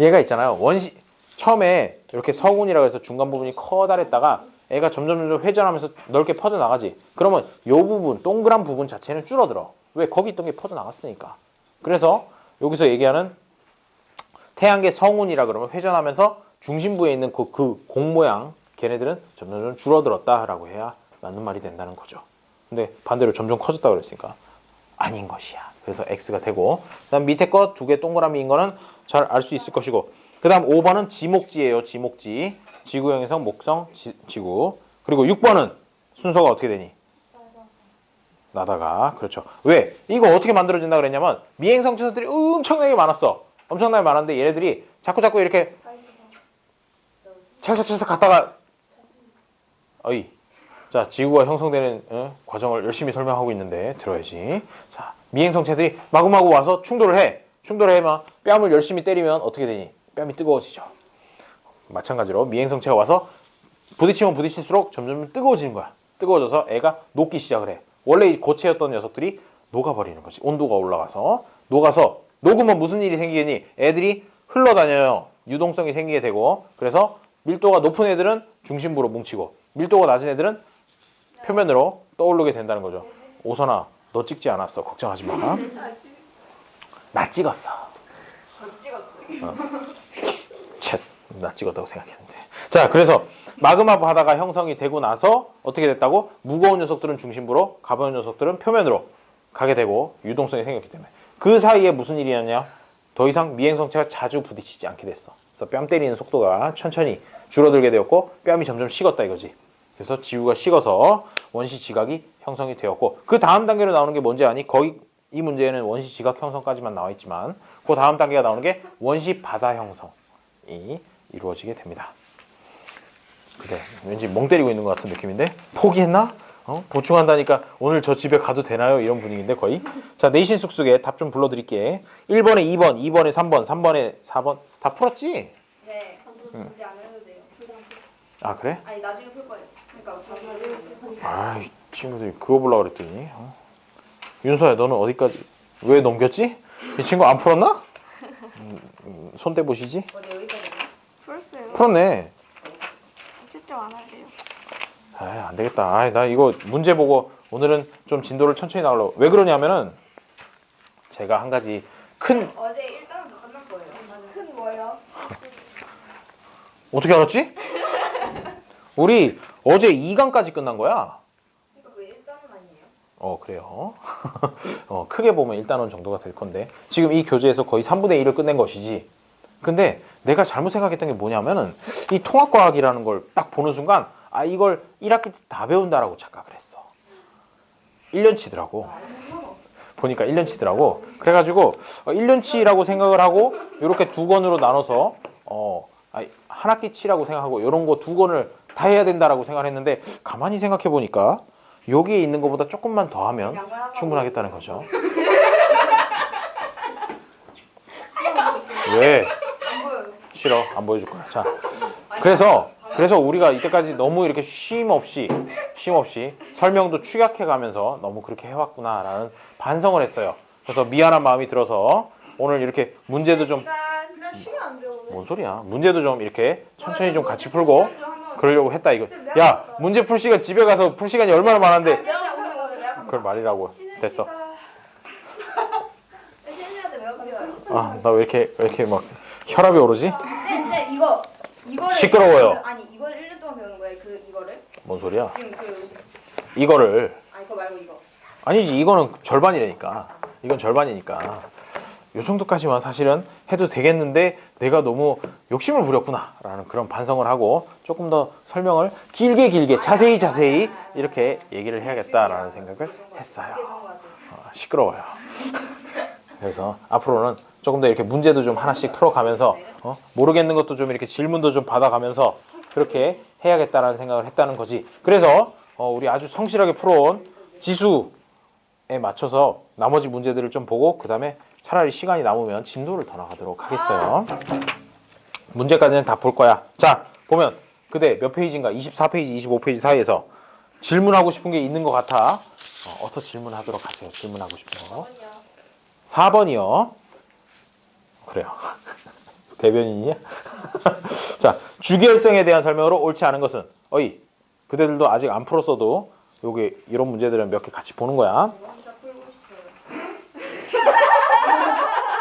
얘가 있잖아요. 처음에 이렇게 성운이라고 해서 중간 부분이 커다랬다가 애가 점점 회전하면서 넓게 퍼져나가지. 그러면 요 부분, 동그란 부분 자체는 줄어들어. 왜? 거기 있던 게 퍼져나갔으니까. 그래서 여기서 얘기하는 태양계 성운이라 그러면 회전하면서 중심부에 있는 그 공 모양 걔네들은 점점 줄어들었다라고 해야 맞는 말이 된다는 거죠. 근데 반대로 점점 커졌다 그랬으니까 아닌 것이야. 그래서 X가 되고 그다음 밑에 거 두 개 동그라미인 거는 잘 알 수 있을 것이고 그다음 5번은 지목지예요. 지목지. 지구형 행성, 목성, 지구. 그리고 6번은 순서가 어떻게 되니? 나다가. 그렇죠. 왜? 이거 어떻게 만들어진다 그랬냐면 미행성 친구들이 엄청나게 많았어. 엄청나게 많았는데 얘네들이 자꾸 이렇게 찰싹찰싹 갔다가 어이. 자, 지구가 형성되는 과정을 열심히 설명하고 있는데 들어야지. 자, 미행성체들이 마구마구 와서 충돌을 해. 충돌을 해만 뺨을 열심히 때리면 어떻게 되니? 뺨이 뜨거워지죠. 마찬가지로 미행성체가 와서 부딪히면 부딪힐수록 점점 뜨거워지는 거야. 뜨거워져서 애가 녹기 시작을 해. 원래 이 고체였던 녀석들이 녹아버리는 거지. 온도가 올라가서 녹아서 녹으면 무슨 일이 생기겠니? 애들이 흘러다녀요. 유동성이 생기게 되고 그래서 밀도가 높은 애들은 중심부로 뭉치고 밀도가 낮은 애들은 표면으로 떠오르게 된다는 거죠. 오선아, 너 찍지 않았어. 걱정하지 마. 나 찍었어. 못 찍었어요. 나 찍었다고 생각했는데. 자, 그래서 마그마 바다가 형성이 되고 나서 어떻게 됐다고? 무거운 녀석들은 중심부로, 가벼운 녀석들은 표면으로 가게 되고 유동성이 생겼기 때문에. 그 사이에 무슨 일이 있었냐? 더 이상 미행성체가 자주 부딪히지 않게 됐어. 그래서 뺨 때리는 속도가 천천히 줄어들게 되었고 뺨이 점점 식었다 이거지. 그래서 지구가 식어서 원시 지각이 형성이 되었고 그 다음 단계로 나오는 게 뭔지 아니? 거기 이 문제에는 원시 지각 형성까지만 나와 있지만 그 다음 단계가 나오는 게 원시 바다 형성이 이루어지게 됩니다. 그래, 왠지 멍 때리고 있는 것 같은 느낌인데 포기했나? 보충한다니까 오늘 저 집에 가도 되나요? 이런 분위기인데 거의. 자, 내신 쑥쑥에 답 좀 불러드릴게. 1번에 2번, 2번에 3번, 3번에 4번 다 풀었지? 네. 문제 안 해도 돼요. 아 그래? 아니 나중에 풀 거예요. 그러니까 나중에. 아, 이 친구들이 그거 보려고 그랬더니 윤서야 너는 어디까지 왜 넘겼지? 이 친구 안 풀었나? 손 떼보시지? 어디 여기까지요? 풀었어요. 풀었네. 채점 안 하세요. 아, 안 되겠다. 아, 나 이거 문제 보고 오늘은 좀 진도를 천천히 나가려고. 왜 그러냐면은 제가 한 가지 큰 어제 1단도 끝난 거예요. 큰 뭐예요? 어떻게 알았지? 우리 어제 2강까지 끝난 거야. 그러니까 왜 1단은 아니에요? 그래요. 크게 보면 1단원 정도가 될 건데 지금 이 교재에서 거의 3분의 1을 끝낸 것이지. 근데 내가 잘못 생각했던 게 뭐냐면은 이 통합과학이라는 걸 딱 보는 순간 아 이걸 1학기 때 다 배운다라고 착각을 했어. 1년치더라고. 보니까 1년치더라고. 그래가지고 1년치라고 생각을 하고 이렇게 두 권으로 나눠서 한 학기치라고 생각하고 이런 거 두 권을 다 해야 된다라고 생각을 했는데 가만히 생각해 보니까 여기에 있는 것보다 조금만 더 하면 충분하겠다는 거죠. 왜? 안 보여요. 싫어. 안 보여줄 거야. 자, 그래서 우리가 이때까지 너무 이렇게 쉼 없이 설명도 축약해 가면서 너무 그렇게 해왔구나라는 반성을 했어요. 그래서 미안한 마음이 들어서 오늘 이렇게 문제도 좀 그냥 시간 안 돼요. 뭔 소리야? 문제도 좀 이렇게 천천히 좀 같이 풀고 그러려고 했다 이거. 야, 문제 풀 시간 집에 가서 풀 시간이 얼마나 많은데 그걸 말이라고 됐어. 아, 나 왜 이렇게 막 혈압이 오르지? 쌤 이거를 시끄러워요. 아니 이걸 1년 동안 배우는 거예요. 이거를 뭔 소리야? 지금 이거를 아니 그거 말고 이거. 아니지 이거는 절반이라니까. 이건 절반이니까. 요 정도까지만 사실은 해도 되겠는데 내가 너무 욕심을 부렸구나라는 그런 반성을 하고 조금 더 설명을 길게 자세히 이렇게 얘기를 해야겠다라는 생각을 했어요. 시끄러워요. 그래서 앞으로는 조금 더 이렇게 문제도 좀 하나씩 풀어가면서 모르겠는 것도 좀 이렇게 질문도 좀 받아가면서 그렇게 해야겠다라는 생각을 했다는 거지. 그래서 우리 아주 성실하게 풀어온 지수에 맞춰서 나머지 문제들을 좀 보고 그 다음에 차라리 시간이 남으면 진도를 더 나가도록 하겠어요. 문제까지는 다 볼 거야. 자, 보면 그대 몇 페이지인가? 24페이지, 25페이지 사이에서 질문하고 싶은 게 있는 것 같아. 어서 질문하도록 하세요. 질문하고 싶은 거. 4번이요. 그래요. 대변인이야? 자, 주기율성에 대한 설명으로 옳지 않은 것은 어이, 그대들도 아직 안 풀었어도 요게 이런 문제들은 몇 개 같이 보는 거야.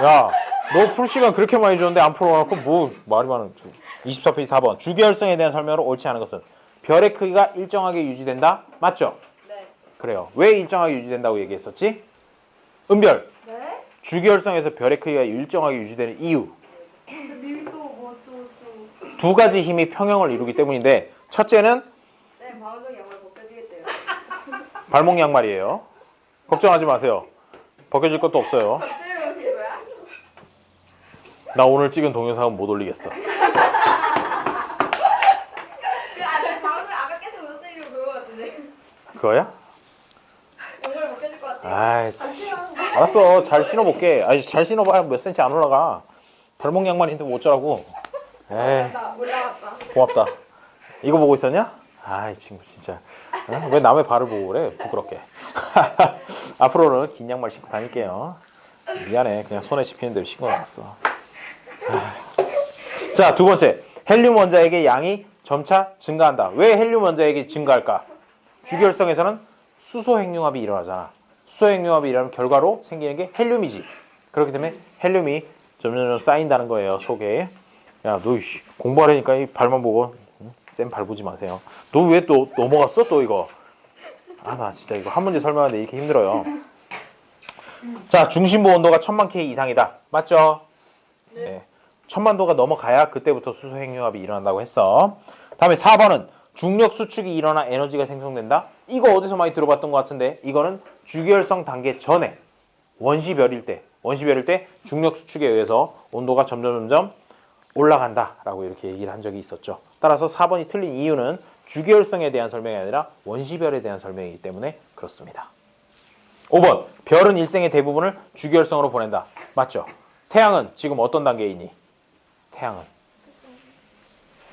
야, 너 풀 시간 그렇게 많이 줬는데 안 풀어놓고 뭐 말이 많은. 24페이지 4번. 주기율성에 대한 설명으로 옳지 않은 것은 별의 크기가 일정하게 유지된다. 맞죠? 네. 그래요. 왜 일정하게 유지된다고 얘기했었지? 은별. 네? 주기율성에서 별의 크기가 일정하게 유지되는 이유. 밀도 뭐또 두 가지 힘이 평형을 이루기 때문인데 첫째는 네, 방어적 양말 벗겨지겠대요. 발목 양말이에요. 걱정하지 마세요. 벗겨질 것도 없어요. 때문에 어떻게 거야? 나 오늘 찍은 동영상은 못 올리겠어. 방금 아까 계속 웃으려고 그거 같은데. 그거야? 양말 벗겨질 것 같아. 아이, 알았어. 잘 신어볼게. 아니, 잘 신어봐야 몇 센치 안 올라가. 발목 양말인데 뭐 어쩌라고. 에이, 나 올라왔다. 고맙다. 이거 보고 있었냐? 아이, 친구 진짜. 왜 남의 발을 보고 그래? 부끄럽게. 앞으로는 긴 양말 신고 다닐게요. 미안해. 그냥 손에 씹히는 대로 신고 나왔어. 자, 두 번째. 헬륨 원자액의 양이 점차 증가한다. 왜 헬륨 원자액이 증가할까? 주기율성에서는 수소 핵융합이 일어나잖아. 수소 핵융합이 일어나면 결과로 생기는 게 헬륨이지. 그렇기 때문에 헬륨이 점점 쌓인다는 거예요, 속에. 야, 너 공부하려니까 이 발만 보고 쌤 밟지 마세요. 너 왜 또 넘어갔어? 또 이거. 아, 나 진짜 이거 한 문제 설명하는데 이렇게 힘들어요. 자, 중심부 온도가 1000만 K 이상이다. 맞죠? 네. 1000만 도가 넘어가야 그때부터 수소 핵융합이 일어난다고 했어. 다음에 4번은 중력 수축이 일어나 에너지가 생성된다. 이거 어디서 많이 들어봤던 것 같은데 이거는 주기율성 단계 전에 원시별일 때 중력 수축에 의해서 온도가 점점 올라간다라고 이렇게 얘기를 한 적이 있었죠. 따라서 4번이 틀린 이유는 주기율성에 대한 설명이 아니라 원시별에 대한 설명이기 때문에 그렇습니다. 5번. 별은 일생의 대부분을 주기율성으로 보낸다. 맞죠? 태양은 지금 어떤 단계에 있니? 태양은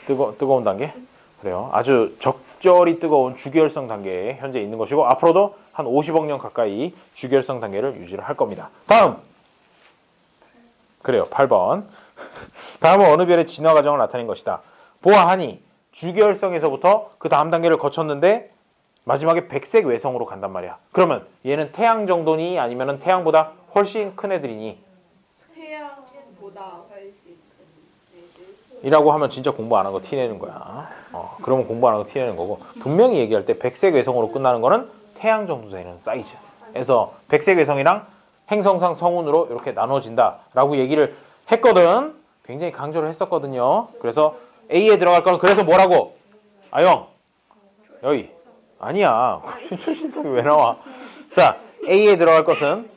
뜨거운 단계? 그래요. 아주 적절히 뜨거운 주기율성 단계에 현재 있는 것이고 앞으로도 한 50억 년 가까이 주기율성 단계를 유지를 할 겁니다. 다음. 그래요. 8번. 다음은 어느 별의 진화 과정을 나타낸 것이다. 보아하니 주기율성에서부터 그 다음 단계를 거쳤는데 마지막에 백색 외성으로 간단 말이야. 그러면 얘는 태양 정도니 아니면 태양보다 훨씬 큰 애들이니? 태양보다 이라고 하면 진짜 공부 안 한 거 티내는 거야. 그러면 공부 안 한 거 티내는 거고 분명히 얘기할 때 백색 외성으로 끝나는 거는 태양 정도 되는 사이즈에서 백색 외성이랑 행성상 성운으로 이렇게 나눠진다라고 얘기를 했거든. 굉장히 강조를 했었거든요. 그래서 A에 들어갈 거는 그래서 뭐라고? 아영 여기 아니야. 초신성이 왜 나와? 자, A에 들어갈 것은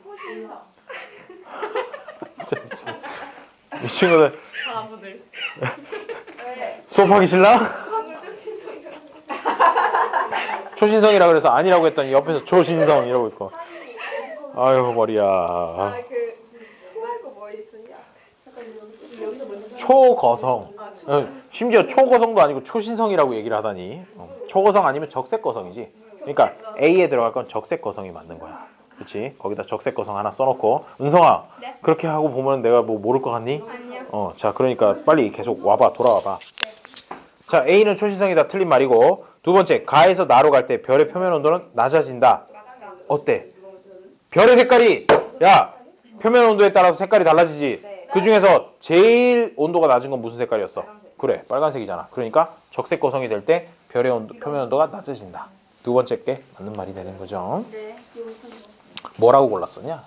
이 친구들 수업하기 싫나? 초신성이라 그래서 아니라고 했더니 옆에서 초신성 이러고 있고. 아유 머리야. 초하고 뭐 있었냐? 초거성. 심지어 초거성도 아니고 초신성이라고 얘기를 하다니. 초거성 아니면 적색거성이지. 그러니까 A에 들어갈 건 적색거성이 맞는 거야. 그렇지? 거기다 적색거성 하나 써놓고 은성아 네? 그렇게 하고 보면 내가 뭐 모를 것 같니? 아니요. 자 그러니까 빨리 계속 와봐 돌아와봐. 자 A는 초신성이다 틀린 말이고 두 번째 가에서 나로 갈 때 별의 표면 온도는 낮아진다. 어때? 별의 색깔이 야 표면 온도에 따라서 색깔이 달라지지. 그 중에서 제일 온도가 낮은 건 무슨 색깔이었어? 그래 빨간색이잖아. 그러니까 적색거성이 될 때 별의 표면 온도가 낮아진다. 두 번째 게 맞는 말이 되는 거죠. 네. 뭐라고 골랐었냐?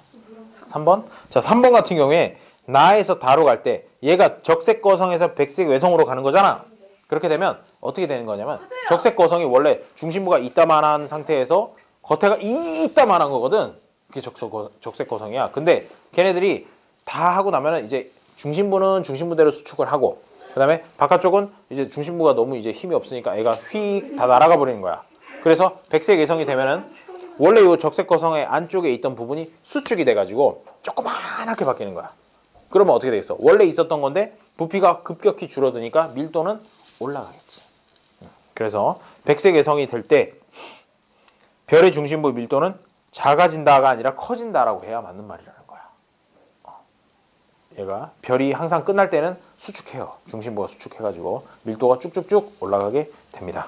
3번? 자 3번 같은 경우에 나에서 다로 갈 때 얘가 적색거성에서 백색 외성으로 가는 거잖아. 그렇게 되면 어떻게 되는 거냐면 적색거성이 원래 중심부가 이따만한 상태에서 겉에가 이따만한 거거든. 그게 적색거성이야. 근데 걔네들이 다 하고 나면은 이제 중심부는 중심부대로 수축을 하고 그다음에 바깥쪽은 이제 중심부가 너무 이제 힘이 없으니까 애가 휙 다 날아가 버리는 거야. 그래서 백색 외성이 되면은 원래 이 적색 거성의 안쪽에 있던 부분이 수축이 돼가지고 조그만하게 바뀌는 거야. 그러면 어떻게 되겠어? 원래 있었던 건데 부피가 급격히 줄어드니까 밀도는 올라가겠지. 그래서 백색 외성이 될 때 별의 중심부 밀도는 작아진다가 아니라 커진다라고 해야 맞는 말이라는 거야. 얘가 별이 항상 끝날 때는 수축해요. 중심부가 수축해가지고 밀도가 쭉쭉쭉 올라가게 됩니다.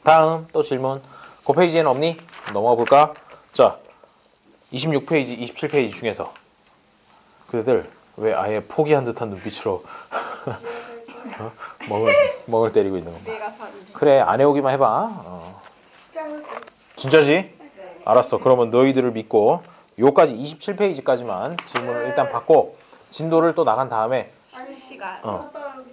다음 또 질문. 그 페이지에는 없니? 넘어가 볼까? 자, 26페이지, 27페이지 중에서 그들 왜 아예 포기한 듯한 눈빛으로 어? 멍을 때리고 있는 건가? 내가 사는. 그래, 안 해오기만 해봐. 진짜지? 알았어. 그러면 너희들을 믿고 요까지 27페이지까지만 질문을 일단 받고 진도를 또 나간 다음에 아니 시간.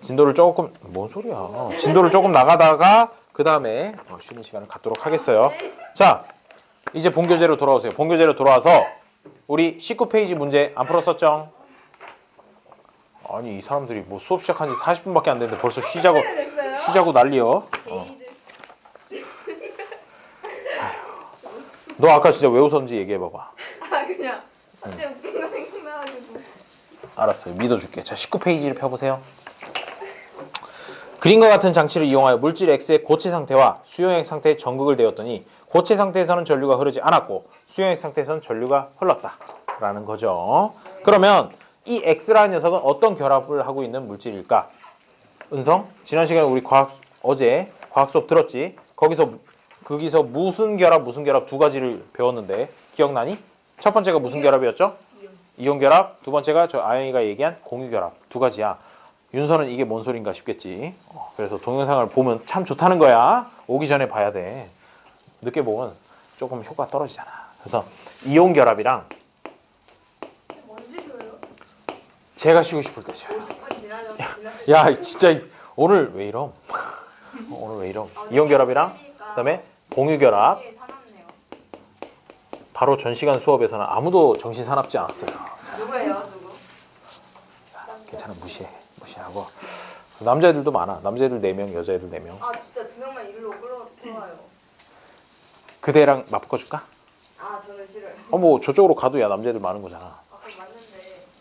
진도를 조금 뭔 소리야? 진도를 조금 나가다가 그 다음에 쉬는 시간을 갖도록 하겠어요. 자, 이제 본교재로 돌아오세요. 본교재로 돌아와서 우리 19페이지 문제 안 풀었었죠? 아니 이 사람들이 뭐 수업 시작한 지 40분밖에 안 됐는데 벌써 쉬자고 난리여. 너 아까 진짜 왜 웃었는지 얘기해봐봐. 아 그냥 갑자기 웃긴 거 생각나가지고. 알았어요. 믿어줄게. 자, 19페이지를 펴보세요. 그림과 같은 장치를 이용하여 물질 X의 고체 상태와 수용액 상태의 전극을 대었더니 고체 상태에서는 전류가 흐르지 않았고 수용액 상태에서는 전류가 흘렀다라는 거죠. 그러면 이 X라는 녀석은 어떤 결합을 하고 있는 물질일까? 은성? 지난 시간에 우리 어제 과학 수업 들었지? 거기서 무슨 결합 두 가지를 배웠는데 기억나니? 첫 번째가 무슨 결합이었죠? 이온 결합. 두 번째가 저 아영이가 얘기한 공유 결합. 두 가지야. 윤서는 이게 뭔 소린가 싶겠지. 그래서 동영상을 보면 참 좋다는 거야. 오기 전에 봐야 돼. 늦게 보면 조금 효과 떨어지잖아. 그래서 이온 결합이랑 언제 줘요? 제가 쉬고 싶을 때 쉬어요. 50분 지나죠. 야 진짜 오늘 왜 이럼? 오늘 왜 이럼? 이온 결합이랑 그다음에 공유 결합. 사납네요. 바로 전 시간 수업에서는 아무도 정신 사납지 않았어요. 자, 누구예요 누구? 괜찮아 무시하고 남자애들도 많아. 남자애들 4명, 여자애들 4명. 아 진짜 두 명만 일로 끌어와요. 그대랑 맞바꿔줄까? 아 저는 싫어요. 뭐 저쪽으로 가도 야 남자애들 많은 거잖아. 아 그럼 맞는데.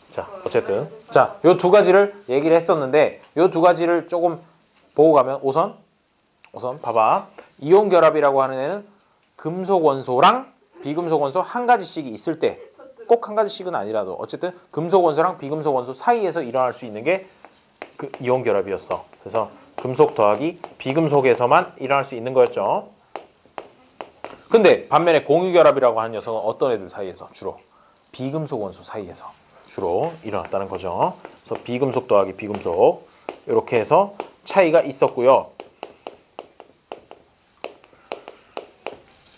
자 어쨌든 자 요 두 가지를 얘기를 했었는데 요 두 가지를 조금 보고 가면 우선 봐봐. 이온 결합이라고 하는 애는 금속 원소랑 비금속 원소 한 가지씩이 있을 때 꼭 한 가지씩은 아니라도 어쨌든 금속 원소랑 비금속 원소 사이에서 일어날 수 있는 게 그 이온 결합이었어. 그래서 금속 더하기 비금속에서만 일어날 수 있는 거였죠. 근데 반면에 공유 결합이라고 하는 녀석은 어떤 애들 사이에서 주로 비금속 원소 사이에서 주로 일어났다는 거죠. 그래서 비금속 더하기 비금속 이렇게 해서 차이가 있었고요.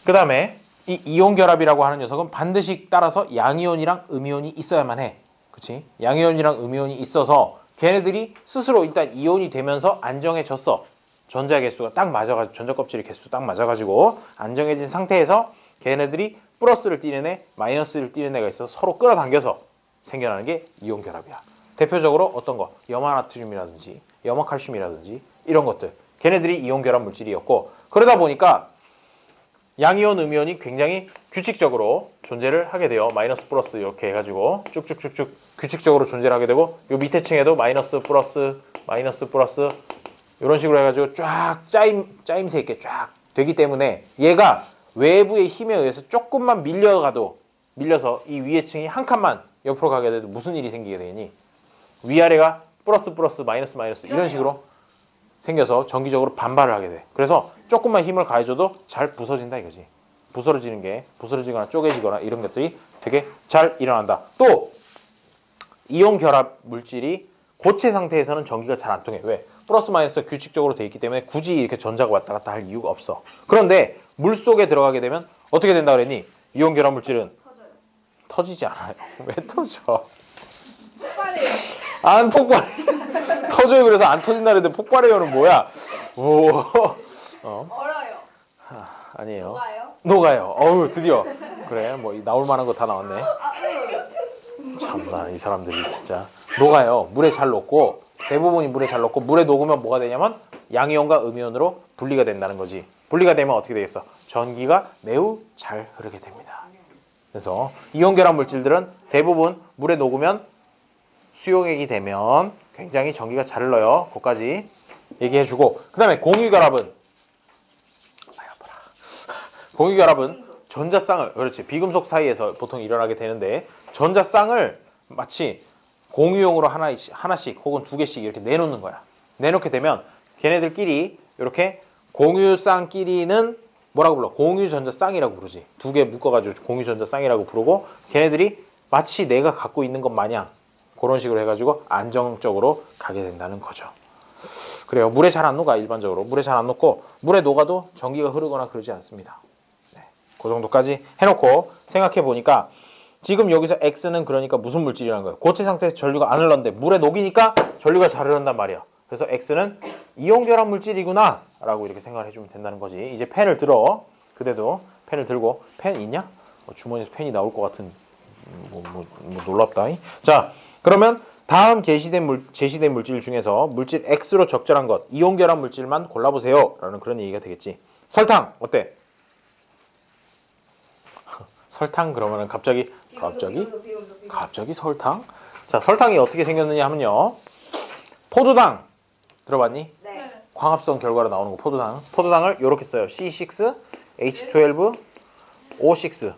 그 다음에 이 이온 결합이라고 하는 녀석은 반드시 따라서 양이온이랑 음이온이 있어야만 해. 그치? 양이온이랑 음이온이 있어서 걔네들이 스스로 일단 이온이 되면서 안정해졌어. 전자 개수가 딱 맞아가지고 전자 껍질의 개수 딱 맞아가지고 안정해진 상태에서 걔네들이 플러스를 띠는 애, 마이너스를 띠는 애가 있어 서로 끌어당겨서 생겨나는 게 이온 결합이야. 대표적으로 어떤 거? 염화나트륨이라든지 염화칼슘이라든지 이런 것들. 걔네들이 이온 결합 물질이었고 그러다 보니까 양이온, 음이온이 굉장히 규칙적으로 존재를 하게 돼요. 마이너스 플러스 이렇게 해가지고 쭉쭉쭉쭉 규칙적으로 존재를 하게 되고 요 밑에 층에도 마이너스 플러스 이런 식으로 해가지고 쫙 짜임새 있게 쫙 되기 때문에 얘가 외부의 힘에 의해서 조금만 밀려서 이 위에 층이 한 칸만 옆으로 가게 돼도 무슨 일이 생기게 되니? 위아래가 플러스 마이너스 이런 식으로 생겨서 정기적으로 반발을 하게 돼. 그래서 조금만 힘을 가해줘도 잘 부서진다 이거지. 부서지거나 쪼개지거나 이런 것들이 되게 잘 일어난다. 또 이온 결합 물질이 고체 상태에서는 전기가 잘 안 통해. 왜? 플러스 마이너스 규칙적으로 돼 있기 때문에 굳이 이렇게 전자가 왔다 갔다 할 이유가 없어. 그런데 물 속에 들어가게 되면 어떻게 된다 그랬니? 이온 결합 물질은 터져요. 터지지 않아요. 왜 터져? 폭발해요. 안 폭발. 터져요. 그래서 안 터진다 그랬는데 폭발해요는 뭐야? 오. 얼어요. 아니에요. 녹아요. 녹아요. 어우 드디어. 그래 뭐 나올 만한 거 다 나왔네. 참나 이 사람들이 진짜 녹아요. 물에 잘 녹고 대부분이 물에 잘 녹고 물에 녹으면 뭐가 되냐면 양이온과 음이온으로 분리가 된다는 거지. 분리가 되면 어떻게 되겠어? 전기가 매우 잘 흐르게 됩니다. 그래서 이온 결합 물질들은 대부분 물에 녹으면 수용액이 되면 굉장히 전기가 잘 흘러요. 그것까지 얘기해주고 그 다음에 공유결합은 공유결합은 전자쌍을 그렇지 비금속 사이에서 보통 일어나게 되는데 전자쌍을 마치 공유용으로 하나씩 혹은 두 개씩 이렇게 내놓는 거야. 내놓게 되면 걔네들끼리 이렇게 공유쌍끼리는 뭐라고 불러? 공유전자쌍이라고 부르지. 두 개 묶어가지고 공유전자쌍이라고 부르고 걔네들이 마치 내가 갖고 있는 것 마냥 그런 식으로 해가지고 안정적으로 가게 된다는 거죠. 그래요. 물에 잘 안 녹아 일반적으로. 물에 잘 안 녹고 물에 녹아도 전기가 흐르거나 그러지 않습니다. 네. 그 정도까지 해놓고 생각해 보니까 지금 여기서 X는 그러니까 무슨 물질이라는 거예요? 고체 상태에서 전류가 안 흘렀는데 물에 녹이니까 전류가 잘 흐른단 말이야. 그래서 X는 이온 결합 물질이구나 라고 이렇게 생각을 해주면 된다는 거지. 이제 펜을 들어. 그대도 펜을 들고 펜 있냐? 주머니에서 펜이 나올 것 같은 뭐 놀랍다. 자 그러면 다음 제시된 물질 중에서 물질 X로 적절한 것 이온 결합 물질만 골라보세요 라는 그런 얘기가 되겠지. 설탕 어때? 설탕 그러면은 갑자기 설탕? 자 설탕이 어떻게 생겼느냐 하면요 포도당 들어봤니? 네. 광합성 결과로 나오는 거 포도당을 이렇게 써요. C6 H12 O6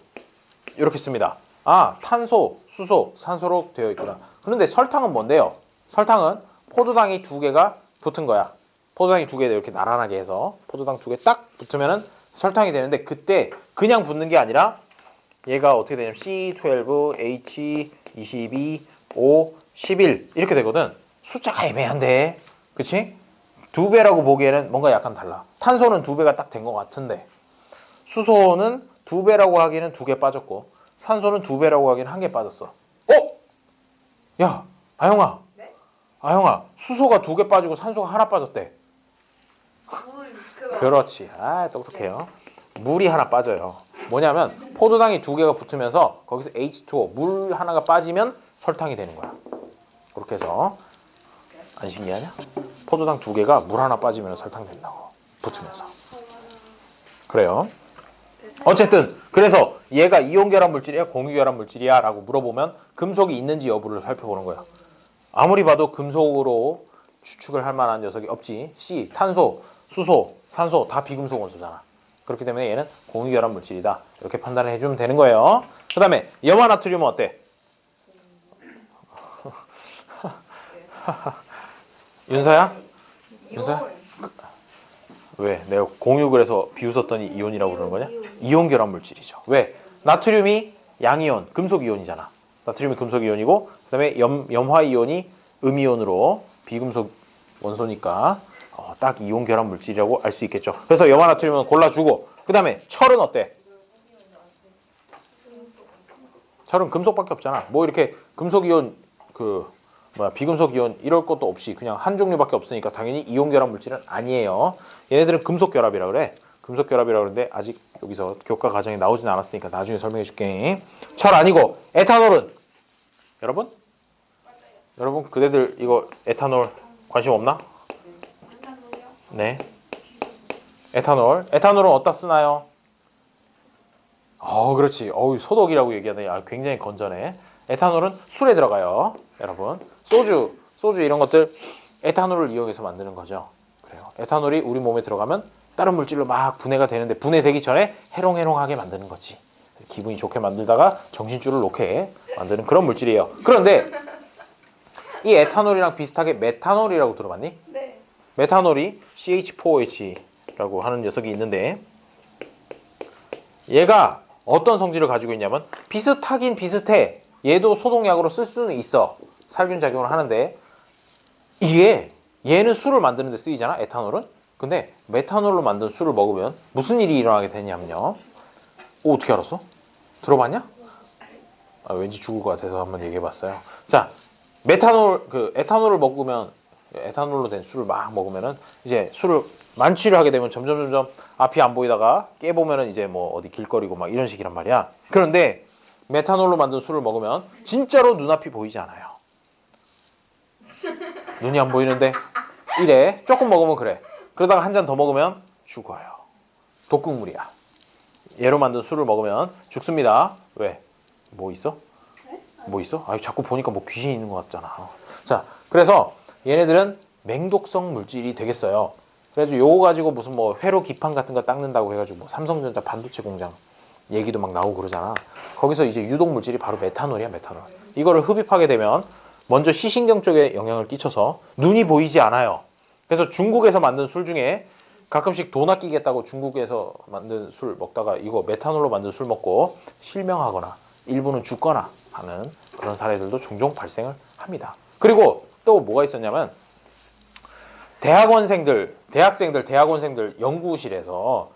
이렇게 씁니다. 아 탄소, 수소, 산소로 되어 있구나. 그런데 설탕은 뭔데요? 설탕은 포도당이 두 개가 붙은 거야. 포도당이 두 개 이렇게 나란하게 해서 포도당 두 개 딱 붙으면은 설탕이 되는데 그때 그냥 붙는 게 아니라 얘가 어떻게 되냐면 C12, H22, O11 이렇게 되거든. 숫자가 애매한데 그치? 두 배라고 보기에는 뭔가 약간 달라. 탄소는 두 배가 딱 된 것 같은데 수소는 두 배라고 하기에는 두 개 빠졌고 산소는 두 배라고 하기에는 한 개 빠졌어. 야 아영아 네? 아영아 수소가 두 개 빠지고 산소가 하나 빠졌대. 그거. 그렇지. 아 똑똑해요. 물이 하나 빠져요. 뭐냐면 포도당이 두 개가 붙으면서 거기서 H2O 물 하나가 빠지면 설탕이 되는 거야. 그렇게 해서 안 신기하냐? 포도당 두 개가 물 하나 빠지면 설탕 된다고 붙으면서. 그래요. 어쨌든 그래서 얘가 이온 결합 물질이야 공유 결합 물질이야 라고 물어보면 금속이 있는지 여부를 살펴보는 거야. 아무리 봐도 금속으로 추측을 할 만한 녀석이 없지. C, 탄소, 수소, 산소 다 비금속 원소잖아. 그렇기 때문에 얘는 공유 결합 물질이다. 이렇게 판단을 해주면 되는 거예요. 그 다음에 염화나트륨은 어때? 윤서야? 윤서야? 왜? 내가 공유 그래서 비웃었더니 이온이라고 그러는 거냐? 이온 결합 물질이죠. 왜? 나트륨이 양이온, 금속 이온이잖아. 나트륨이 금속 이온이고 그다음에 염화 이온이 음이온으로 비금속 원소니까 딱 이온 결합 물질이라고 알 수 있겠죠. 그래서 염화 나트륨은 골라주고 그다음에 철은 어때? 철은 금속밖에 없잖아. 뭐 이렇게 금속 이온 비금속 이온 이럴 것도 없이 그냥 한 종류밖에 없으니까 당연히 이온 결합 물질은 아니에요. 얘네들은 금속 결합이라 그래. 금속 결합이라 그러는데 아직 여기서 교과 과정에 나오진 않았으니까 나중에 설명해 줄게. 철 아니고 에탄올은 여러분 그대들 이거 에탄올 관심 없나? 네. 에탄올은 어디다 쓰나요? 그렇지. 소독이라고 얘기하더니 굉장히 건전해. 에탄올은 술에 들어가요. 여러분 소주 이런 것들 에탄올을 이용해서 만드는 거죠. 그래요. 에탄올이 우리 몸에 들어가면 다른 물질로 막 분해가 되는데 분해되기 전에 해롱해롱하게 만드는 거지. 기분이 좋게 만들다가 정신줄을 놓게 만드는 그런 물질이에요. 그런데 이 에탄올이랑 비슷하게 메탄올이라고 들어봤니? 네. 메탄올이 CH4OH라고 하는 녀석이 있는데 얘가 어떤 성질을 가지고 있냐면 비슷하긴 비슷해. 얘도 소독약으로 쓸 수는 있어. 살균 작용을 하는데 얘는 술을 만드는 데 쓰이잖아. 에탄올은. 근데 메탄올로 만든 술을 먹으면 무슨 일이 일어나게 되냐면요. 어떻게 알았어? 들어봤냐? 왠지 죽을 것 같아서 한번 얘기해봤어요. 자, 에탄올을 먹으면 에탄올로 된 술을 막 먹으면은 이제 술을 만취를 하게 되면 점점 앞이 안 보이다가 깨보면은 이제 뭐 어디 길거리고 막 이런 식이란 말이야. 그런데 메탄올로 만든 술을 먹으면 진짜로 눈앞이 보이지 않아요. 눈이 안 보이는데 이래. 조금 먹으면 그래. 그러다가 한 잔 더 먹으면 죽어요. 독극물이야. 얘로 만든 술을 먹으면 죽습니다. 왜? 뭐 있어? 뭐 있어? 아, 자꾸 보니까 뭐 귀신이 있는 것 같잖아. 자, 그래서 얘네들은 맹독성 물질이 되겠어요. 그래가지고 요거 가지고 무슨 뭐 회로 기판 같은 거 닦는다고 해가지고 뭐 삼성전자 반도체 공장 얘기도 막 나오고 그러잖아. 거기서 이제 유독 물질이 바로 메탄올이야, 메탄올. 이거를 흡입하게 되면 먼저 시신경 쪽에 영향을 끼쳐서 눈이 보이지 않아요. 그래서 중국에서 만든 술 중에 가끔씩 돈 아끼겠다고 중국에서 만든 술 먹다가 이거 메탄올로 만든 술 먹고 실명하거나 일부는 죽거나 하는 그런 사례들도 종종 발생을 합니다. 그리고 또 뭐가 있었냐면 대학원생들, 대학원생들 연구실에서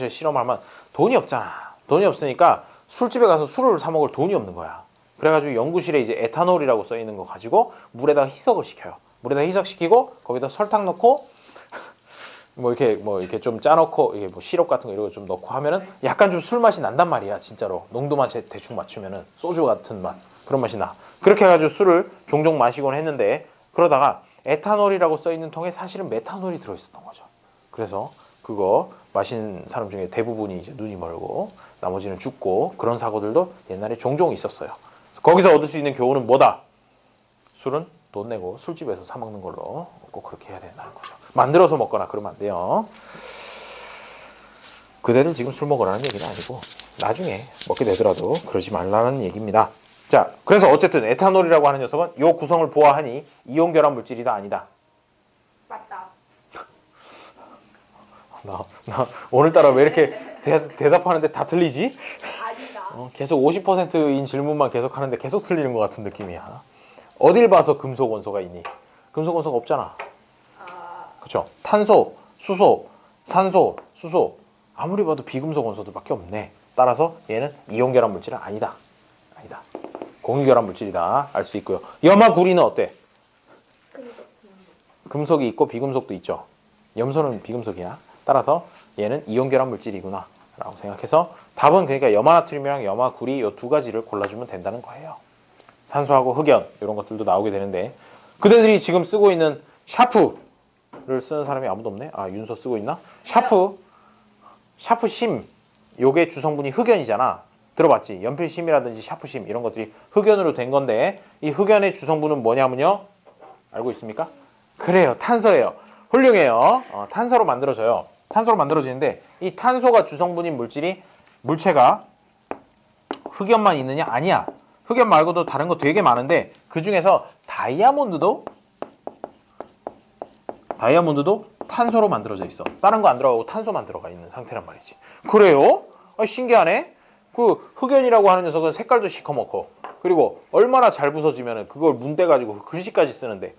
실험하면 돈이 없잖아. 돈이 없으니까 술집에 가서 술을 사 먹을 돈이 없는 거야. 그래가지고 연구실에 이제 에탄올이라고 써 있는 거 가지고 물에다가 희석을 시켜요. 물에다 희석시키고 거기다 설탕 넣고 뭐 이렇게 좀 짜놓고 이게 뭐 시럽 같은 거 이런 거 좀 넣고 하면은 약간 좀 술 맛이 난단 말이야. 진짜로 농도만 대충 맞추면은 소주 같은 맛 그런 맛이 나. 그렇게 해가지고 술을 종종 마시곤 했는데 그러다가 에탄올이라고 써 있는 통에 사실은 메탄올이 들어있었던 거죠. 그래서 그거 마신 사람 중에 대부분이 이제 눈이 멀고 나머지는 죽고 그런 사고들도 옛날에 종종 있었어요. 거기서 얻을 수 있는 교훈은 뭐다? 술은 돈 내고 술집에서 사 먹는 걸로 꼭 그렇게 해야 된다는 거죠. 만들어서 먹거나 그러면 안 돼요. 그대들 지금 술 먹으라는 얘기는 아니고 나중에 먹게 되더라도 그러지 말라는 얘기입니다. 자, 그래서 어쨌든 에탄올이라고 하는 녀석은 이 구성을 보아하니 이온 결합 물질이다 아니다. 맞다. 나 오늘따라 왜 이렇게 대답하는데 다 틀리지? 아니다. 계속 50%인 질문만 계속 하는데 계속 틀리는 것 같은 느낌이야. 어딜 봐서 금속 원소가 있니? 금속 원소가 없잖아. 그렇죠? 탄소, 수소, 산소, 수소 아무리 봐도 비금속 원소들밖에 없네. 따라서 얘는 이온 결합 물질은 아니다. 아니다. 공유 결합 물질이다. 알 수 있고요. 염화 구리는 어때? 금속이 있고 비금속도 있죠. 염소는 비금속이야. 따라서 얘는 이온 결합 물질이구나 라고 생각해서 답은 그러니까 염화나트륨이랑 염화구리 이 두 가지를 골라주면 된다는 거예요. 산소하고 흑연 이런 것들도 나오게 되는데 그대들이 지금 쓰고 있는 샤프를 쓰는 사람이 아무도 없네. 아, 윤서 쓰고 있나? 샤프심 요게 주성분이 흑연이잖아. 들어봤지? 연필심이라든지 샤프심 이런 것들이 흑연으로 된 건데 이 흑연의 주성분은 뭐냐면요. 알고 있습니까? 그래요. 탄소예요. 훌륭해요. 탄소로 만들어져요. 탄소로 만들어지는데 이 탄소가 주성분인 물체가 흑연만 있느냐? 아니야. 흑연 말고도 다른 거 되게 많은데 그 중에서 다이아몬드도 탄소로 만들어져 있어. 다른 거 안 들어가고 탄소만 들어가 있는 상태란 말이지. 그래요? 신기하네. 그 흑연이라고 하는 녀석은 색깔도 시커멓고 그리고 얼마나 잘 부서지면 그걸 문대가지고 글씨까지 쓰는데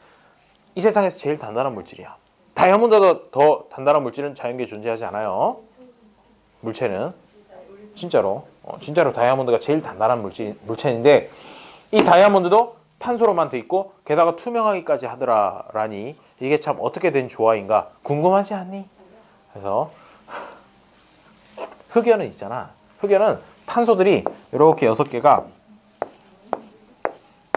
이 세상에서 제일 단단한 물질이야. 다이아몬드보다 더 단단한 물질은 자연계에 존재하지 않아요. 물체는 진짜로 다이아몬드가 제일 단단한 물체인데 이 다이아몬드도 탄소로만 돼 있고 게다가 투명하기까지 하더라라니 이게 참 어떻게 된 조화인가 궁금하지 않니? 그래서 흑연은 있잖아. 흑연은 탄소들이 이렇게 6개가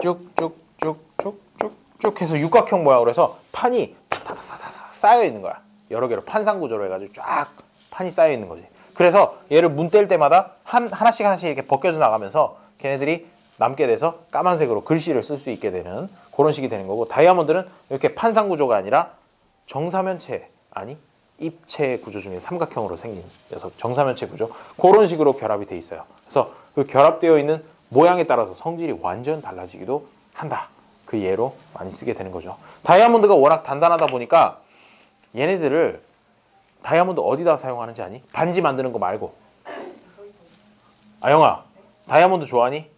쭉쭉쭉쭉쭉쭉 해서 육각형 모양으로 해서 판이 탁탁탁탁 쌓여 있는 거야. 여러 개로 판상 구조로 해가지고 쫙 판이 쌓여 있는 거지. 그래서 얘를 문 뗄 때마다 하나씩 이렇게 벗겨져 나가면서 걔네들이 남게 돼서 까만색으로 글씨를 쓸 수 있게 되는 그런 식이 되는 거고 다이아몬드는 이렇게 판상 구조가 아니라 정사면체 입체 구조 중에 삼각형으로 생긴 녀석 정사면체 구조 그런 식으로 결합이 돼 있어요. 그래서 그 결합되어 있는 모양에 따라서 성질이 완전 달라지기도 한다. 그 예로 많이 쓰게 되는 거죠. 다이아몬드가 워낙 단단하다 보니까 얘네들을 다이아몬드 어디다 사용하는지 아니? 반지 만드는 거 말고. 아영아, 다이아몬드 좋아하니?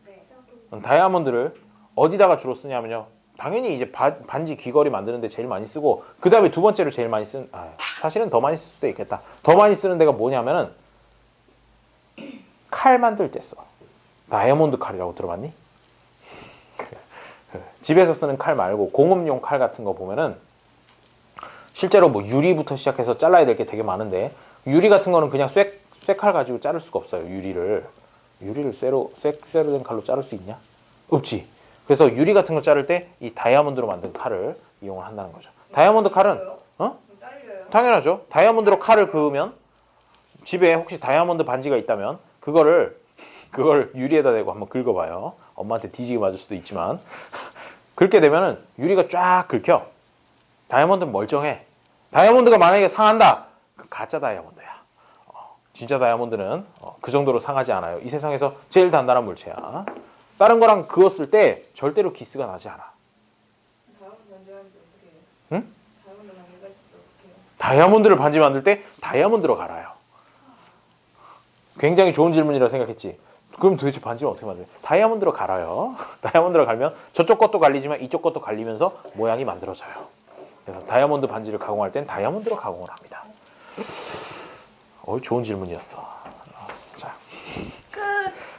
다이아몬드를 어디다가 주로 쓰냐면요. 당연히 이제 반지 귀걸이 만드는데 제일 많이 쓰고 그 다음에 두 번째로 제일 많이 쓰는 사실은 더 많이 쓸 수도 있겠다. 더 많이 쓰는 데가 뭐냐면은 칼 만들 때 써. 다이아몬드 칼이라고 들어봤니? 집에서 쓰는 칼 말고 공업용 칼 같은 거 보면은 실제로 뭐 유리부터 시작해서 잘라야 될 게 되게 많은데 유리 같은 거는 그냥 쇠칼 가지고 자를 수가 없어요. 유리를 유리를 쇠로 된 칼로 자를 수 있냐? 없지. 그래서 유리 같은 거 자를 때 이 다이아몬드로 만든 칼을 이용을 한다는 거죠. 다이아몬드 칼은 잘려요. 당연하죠. 다이아몬드로 칼을 그으면 집에 혹시 다이아몬드 반지가 있다면 그걸 유리에다 대고 한번 긁어봐요. 엄마한테 뒤지게 맞을 수도 있지만 긁게 되면은 유리가 쫙 긁혀. 다이아몬드는 멀쩡해. 다이아몬드가 만약에 상한다, 그 가짜 다이아몬드야. 진짜 다이아몬드는 그 정도로 상하지 않아요. 이 세상에서 제일 단단한 물체야. 다른 거랑 그었을 때 절대로 기스가 나지 않아. 다이아몬드 만들었는데 어떻게 해요? 응? 다이아몬드 만들었는데 어떻게 해요? 다이아몬드를 반지 만들 때 다이아몬드로 갈아요. 굉장히 좋은 질문이라 생각했지. 그럼 도대체 반지를 어떻게 만들어요? 다이아몬드로 갈아요. 다이아몬드로 갈면 저쪽 것도 갈리지만 이쪽 것도 갈리면서 모양이 만들어져요. 그래서 다이아몬드 반지를 가공할 땐 다이아몬드로 가공을 합니다. 좋은 질문이었어. 자, 끝.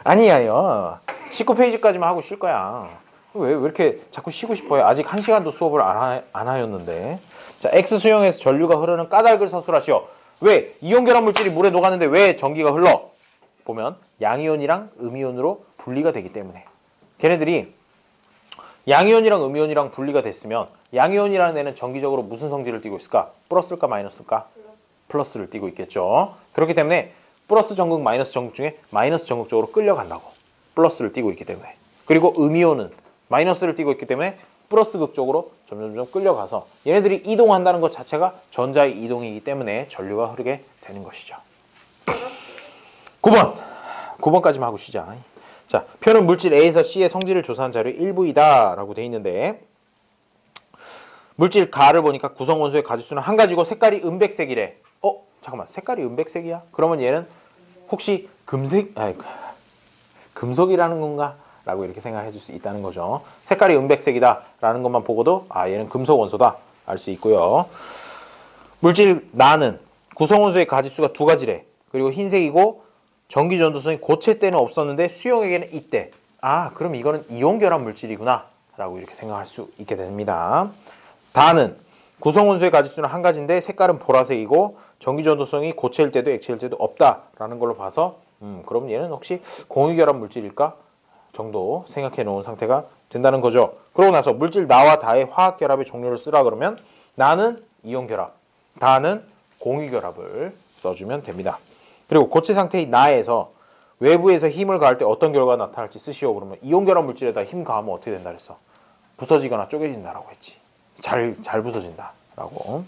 아니에요. 19페이지까지만 하고 쉴 거야. 왜 이렇게 자꾸 쉬고 싶어요? 아직 1시간도 수업을 안 하였는데. 자, X 수용에서 전류가 흐르는 까닭을 서술하시오. 왜? 이온 결합 물질이 물에 녹았는데 왜 전기가 흘러? 보면 양이온이랑 음이온으로 분리가 되기 때문에. 걔네들이 양이온이랑 음이온이랑 분리가 됐으면 양이온이라는 애는 전기적으로 무슨 성질을 띠고 있을까? 플러스일까 마이너스일까? 플러스를 띠고 있겠죠. 그렇기 때문에 플러스 전극, 마이너스 전극 중에 마이너스 전극 쪽으로 끌려간다고. 플러스를 띠고 있기 때문에. 그리고 음이온은 마이너스를 띠고 있기 때문에 플러스 극 쪽으로 점점 끌려가서 얘네들이 이동한다는 것 자체가 전자의 이동이기 때문에 전류가 흐르게 되는 것이죠. 9번까지만 하고 쉬자. 자, 표는 물질 A에서 C의 성질을 조사한 자료 일부이다 라고 돼 있는데, 물질 가를 보니까 구성 원소의 가지수는 한 가지고 색깔이 은백색이래. 잠깐만, 색깔이 은백색이야? 그러면 얘는 혹시 금속이라는 건가? 라고 이렇게 생각해 줄 수 있다는 거죠. 색깔이 은백색이다 라는 것만 보고도 얘는 금속 원소다 알 수 있고요. 물질 나는 구성 원소의 가지수가 두 가지래. 그리고 흰색이고 전기 전도성이 고체 때는 없었는데 수용액에는 있대. 그럼 이거는 이온 결합 물질이구나 라고 이렇게 생각할 수 있게 됩니다. 다는 구성 원소의 가지수는 한 가지인데 색깔은 보라색이고 전기 전도성이 고체일 때도 액체일 때도 없다라는 걸로 봐서 그럼 얘는 혹시 공유 결합 물질일까 정도 생각해 놓은 상태가 된다는 거죠. 그러고 나서 물질 나와 다의 화학 결합의 종류를 쓰라 그러면 나는 이온 결합, 다는 공유 결합을 써주면 됩니다. 그리고 고체 상태의 나에서 외부에서 힘을 가할 때 어떤 결과가 나타날지 쓰시오. 그러면 이온 결합 물질에다 힘 가하면 어떻게 된다 그랬어? 부서지거나 쪼개진다라고 했지. 잘 부서진다라고.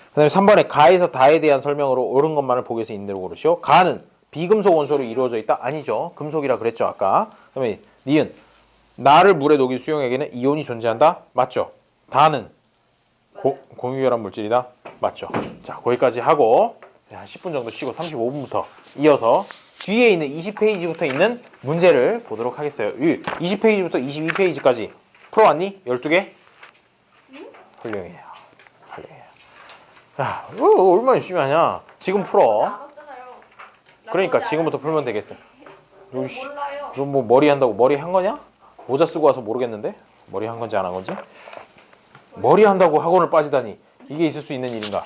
그 다음에 3번에 가에서 다에 대한 설명으로 옳은 것만을 보기 위해서 인대로 고르시오. 가는 비금속 원소로 이루어져 있다? 아니죠. 금속이라 그랬죠 아까. 그 다음에 니은 나를 물에 녹인 수용액에는 이온이 존재한다? 맞죠. 다는 공유결합 물질이다? 맞죠. 자, 거기까지 하고 한 10분 정도 쉬고 35분부터 이어서 뒤에 있는 20페이지부터 있는 문제를 보도록 하겠어요. 20페이지부터 22페이지까지 풀어왔니? 12개? 훌륭해요. 야, 얼마나 열심히 하냐? 지금 풀어. 안 왔잖아요. 그러니까 지금부터 풀면 되겠어. 요씨, 몰라요. 너 뭐 머리 한다고 머리 한 거냐? 모자 쓰고 와서 모르겠는데? 머리 한 건지 안 한 건지? 머리 한다고 학원을 빠지다니 이게 있을 수 있는 일인가?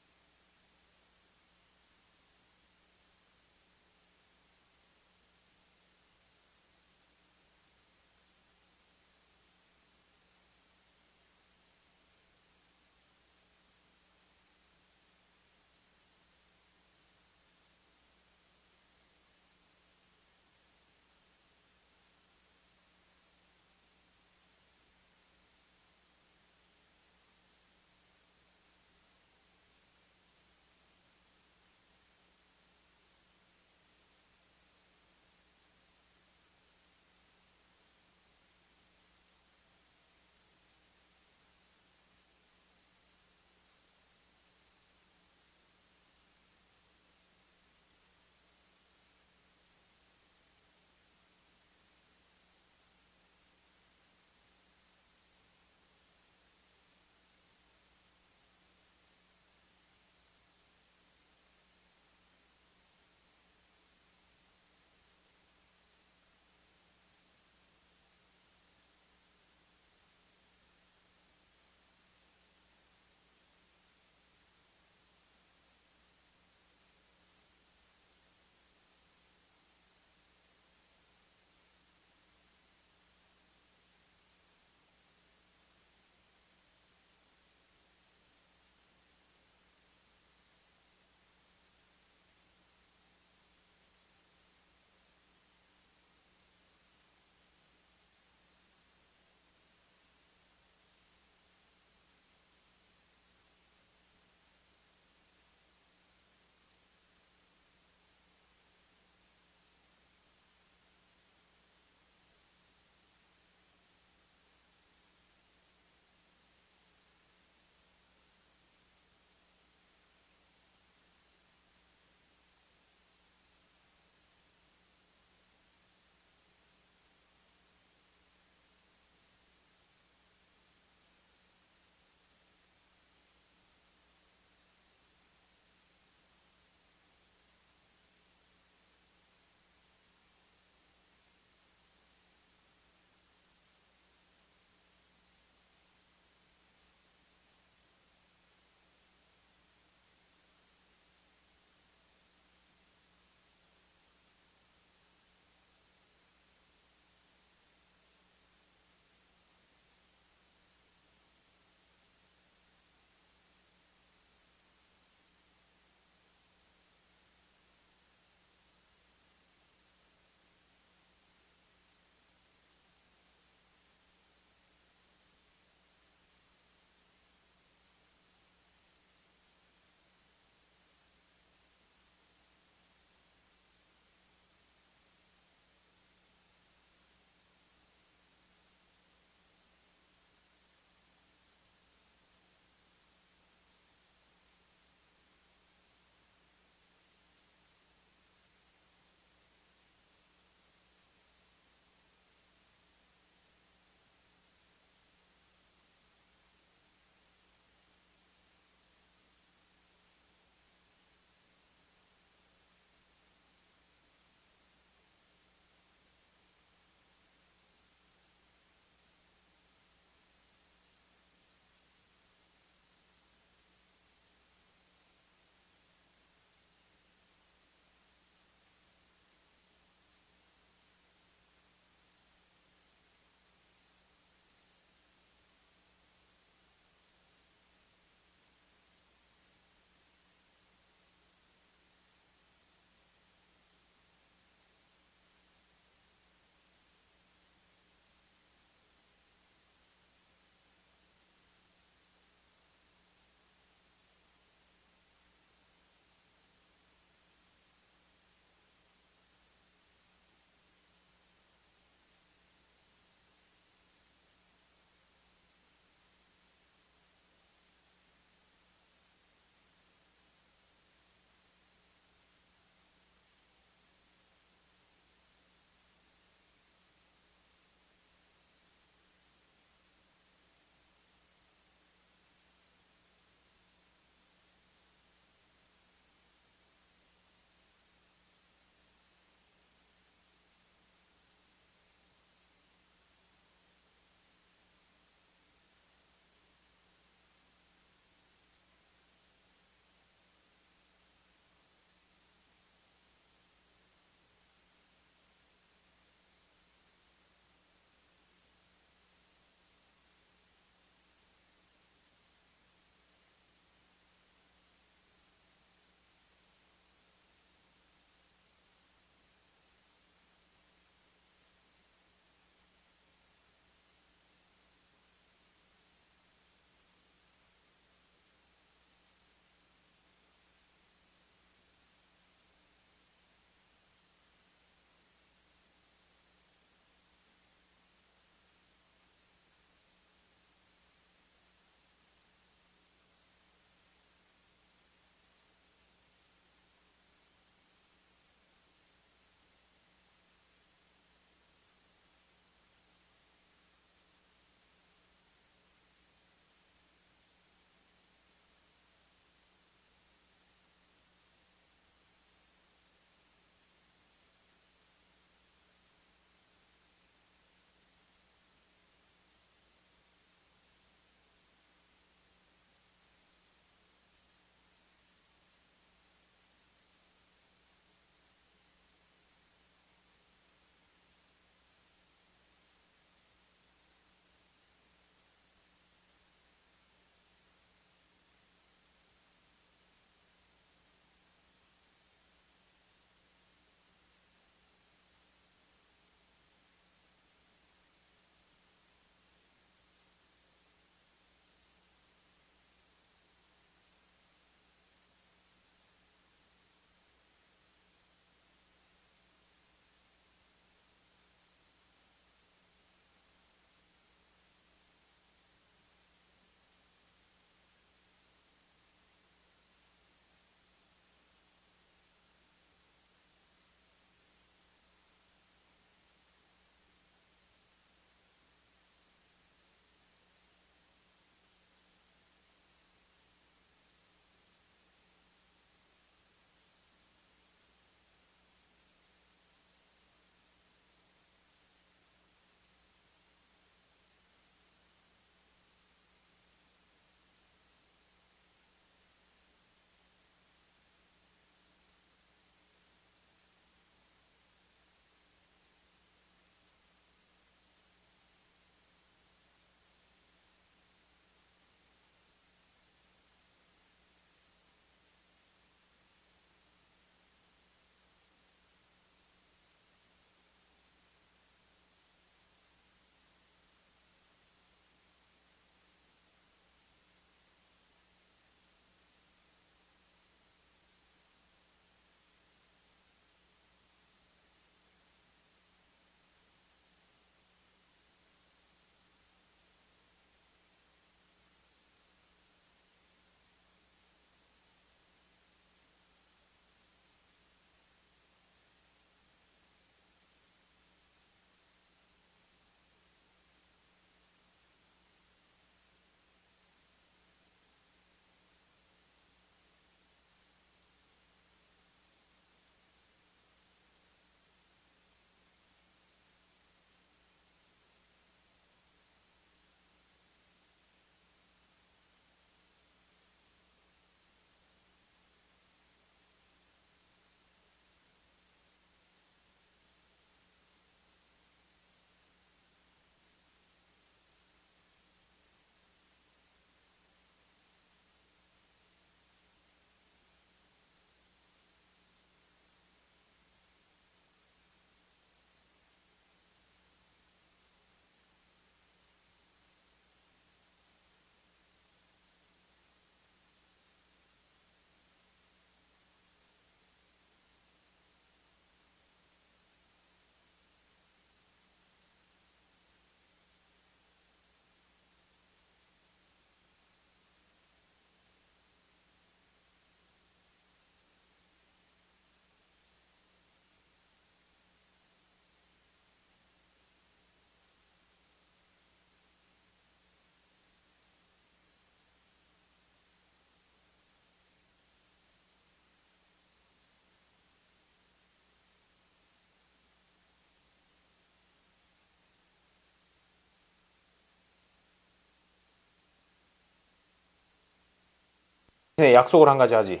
네, 약속을 한 가지 하지.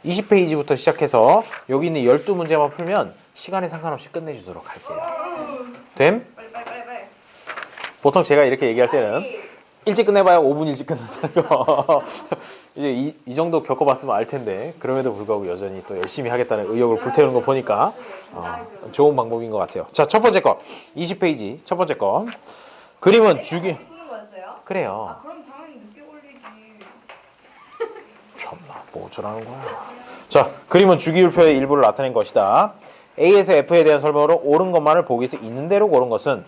20페이지부터 시작해서 여기 있는 12문제만 풀면 시간에 상관없이 끝내주도록 할게요. 됨? 빨리 빨리 빨리 빨리. 보통 제가 이렇게 얘기할 때는 일찍 끝내봐야 5분 일찍 끝낸다는 거. 이제 이 정도 겪어봤으면 알 텐데 그럼에도 불구하고 여전히 또 열심히 하겠다는 의욕을 불태우는 거 보니까 좋은 방법인 것 같아요. 자, 첫 번째 거 20페이지 첫 번째 거 그림은 주기 찍는 거였어요? 그래요. 아 그럼 당연히 늦게 걸리지. 참나 뭐 어쩌라는 거야. 자, 그림은 주기율표의 일부를 나타낸 것이다. A에서 F에 대한 설명으로 옳은 것만을 보기에서 있는 대로 고른 것은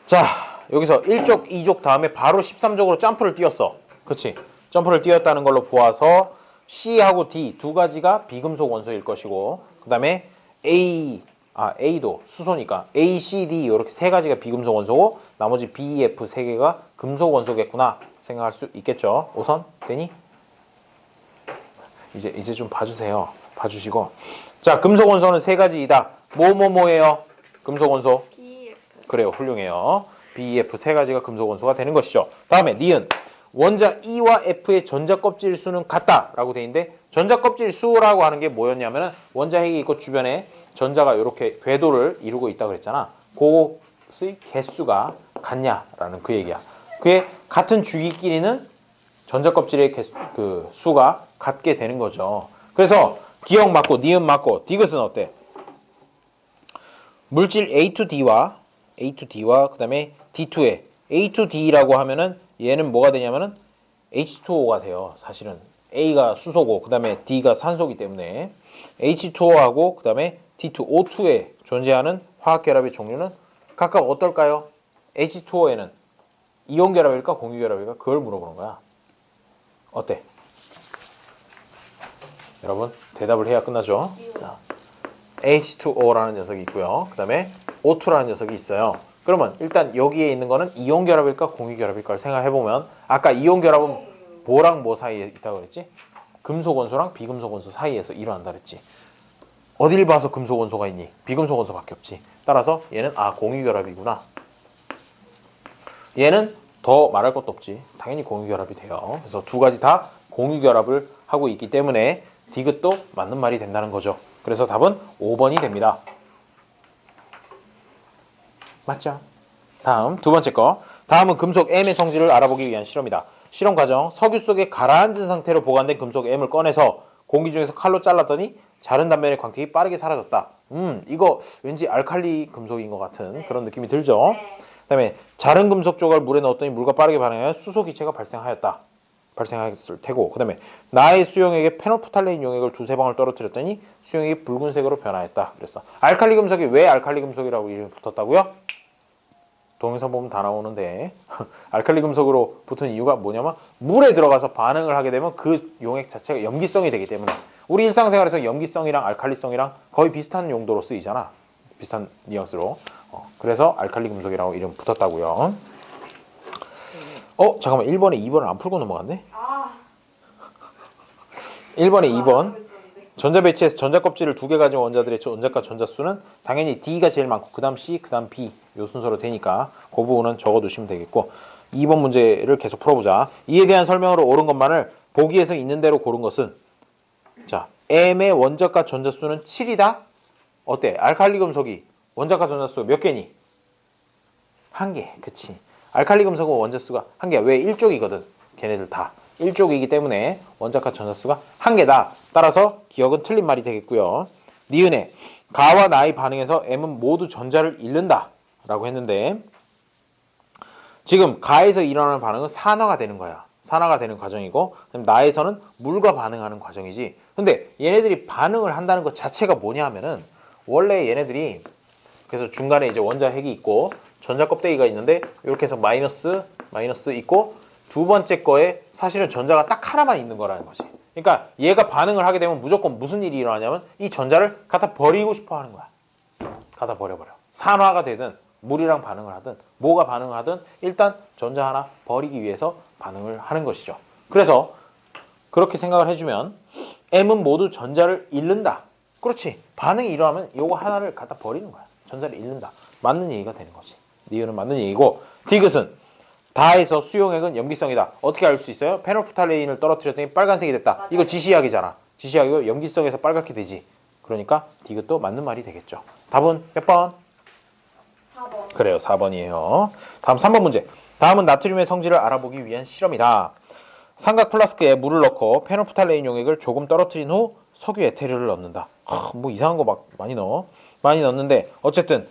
자, 여기서 1족, 2족 다음에 바로 13족으로 점프를 띄웠어. 그치? 점프를 띄웠다는 걸로 보아서 C하고 D 두 가지가 비금속 원소일 것이고 그 다음에 A도 수소니까 A, C, D 이렇게 세 가지가 비금속 원소고 나머지 B, E, F 세 개가 금속 원소겠구나 생각할 수 있겠죠. 오선? 되니? 이제 좀 봐주세요. 봐주시고 자, 금속 원소는 세 가지이다. 뭐예요? 금속 원소? BF. 그래요. 훌륭해요. B, E, F 세 가지가 금속 원소가 되는 것이죠. 다음에 니은 원자 E와 F의 전자 껍질 수는 같다라고 돼 있는데 전자 껍질 수라고 하는 게 뭐였냐면은 원자 핵이 있고 주변에 전자가 이렇게 궤도를 이루고 있다 그랬잖아. 그것의 개수가 같냐라는 그 얘기야. 그게 같은 주기끼리는 전자 껍질의 그 수가 같게 되는 거죠. 그래서 기억 맞고 니은 맞고 디귿은 어때? 물질 A2D와 그다음에 D2에 A2D라고 하면은 얘는 뭐가 되냐면은 H2O가 돼요. 사실은 A가 수소고 그다음에 D가 산소기 때문에 H2O하고 그다음에 D2O2에 존재하는 화학 결합의 종류는 각각 어떨까요? H2O에는 이온 결합일까 공유 결합일까 그걸 물어보는 거야. 어때? 여러분 대답을 해야 끝나죠. 자, H2O라는 녀석이 있고요. 그 다음에 O2라는 녀석이 있어요. 그러면 일단 여기에 있는 거는 이온 결합일까 공유 결합일까를 생각해보면 아까 이온 결합은 뭐랑 뭐 사이에 있다고 그랬지? 금속 원소랑 비금속 원소 사이에서 일어난다 그랬지. 어딜 봐서 금속 원소가 있니? 비금속 원소밖에 없지. 따라서 얘는 공유 결합이구나. 얘는 더 말할 것도 없지. 당연히 공유 결합이 돼요. 그래서 두 가지 다 공유 결합을 하고 있기 때문에 디귿도 맞는 말이 된다는 거죠. 그래서 답은 5번이 됩니다. 맞죠? 다음 두 번째 거. 다음은 금속 M의 성질을 알아보기 위한 실험이다. 실험 과정. 석유 속에 가라앉은 상태로 보관된 금속 M을 꺼내서 공기 중에서 칼로 잘랐더니 자른 단면의 광택이 빠르게 사라졌다. 이거 왠지 알칼리 금속인 것 같은 그런 느낌이 들죠? 그 다음에 자른 금속 조각을 물에 넣었더니 물과 빠르게 반응하여 수소 기체가 발생했을 테고 그 다음에 나의 수용액에 페놀프탈레인 용액을 두세 방울 떨어뜨렸더니 수용액이 붉은색으로 변화했다. 그래서 알칼리 금속이 왜 알칼리 금속이라고 이름이 붙었다고요? 동영상 보면 다 나오는데 알칼리 금속으로 붙은 이유가 뭐냐면 물에 들어가서 반응을 하게 되면 그 용액 자체가 염기성이 되기 때문에 우리 일상생활에서 염기성이랑 알칼리성이랑 거의 비슷한 용도로 쓰이잖아. 비슷한 뉘앙스로. 그래서 알칼리 금속이라고 이름 붙었다고요. 잠깐만 1번에 2번을 안 풀고 넘어갔네. 1번에 2번 전자 배치에서 전자 껍질을 두 개 가진 원자들의 원자과 전자수는 당연히 D가 제일 많고 그 다음 C, 그 다음 B 요 순서로 되니까 그 부분은 적어두시면 되겠고 2번 문제를 계속 풀어보자. 이에 대한 설명으로 옳은 것만을 보기에서 있는 대로 고른 것은 자, M의 원자과 전자수는 7이다. 어때? 알칼리 금속이 원자과 전자수 몇 개니? 1개. 그치. 알칼리 금속은 원자수가 1개야. 왜? 1족이거든. 걔네들 다. 1족이기 때문에 원자과 전자수가 1개다. 따라서 기억은 틀린 말이 되겠고요. 니은에 가와 나의 반응에서 M은 모두 전자를 잃는다 라고 했는데 지금 가에서 일어나는 반응은 산화가 되는 거야. 산화가 되는 과정이고 나에서는 물과 반응하는 과정이지. 근데 얘네들이 반응을 한다는 것 자체가 뭐냐 하면은 원래 얘네들이 그래서 중간에 이제 원자 핵이 있고 전자 껍데기가 있는데 이렇게 해서 마이너스 있고 두 번째 거에 사실은 전자가 딱 하나만 있는 거라는 거지. 그러니까 얘가 반응을 하게 되면 무조건 무슨 일이 일어나냐면 이 전자를 갖다 버리고 싶어 하는 거야. 갖다 버려버려. 산화가 되든 물이랑 반응을 하든 뭐가 반응을 하든 일단 전자 하나 버리기 위해서 반응을 하는 것이죠. 그래서 그렇게 생각을 해주면 M은 모두 전자를 잃는다. 그렇지. 반응이 일어나면 요거 하나를 갖다 버리는 거야. 전자를 잃는다. 맞는 얘기가 되는 거지. 니은은 맞는 얘기고 디귿은 다해서 수용액은 염기성이다. 어떻게 알 수 있어요? 페놀프탈레인을 떨어뜨렸더니 빨간색이 됐다. 맞아요. 이거 지시약이잖아. 지시약이고 염기성에서 빨갛게 되지. 그러니까 디귿도 맞는 말이 되겠죠. 답은 몇 번? 4번. 그래요. 4번이에요. 다음 3번 문제. 다음은 나트륨의 성질을 알아보기 위한 실험이다. 삼각 플라스크에 물을 넣고 페놀프탈레인 용액을 조금 떨어뜨린 후 석유 에테르를 넣는다. 뭐 이상한 거 막 많이 넣어. 많이 넣는데 어쨌든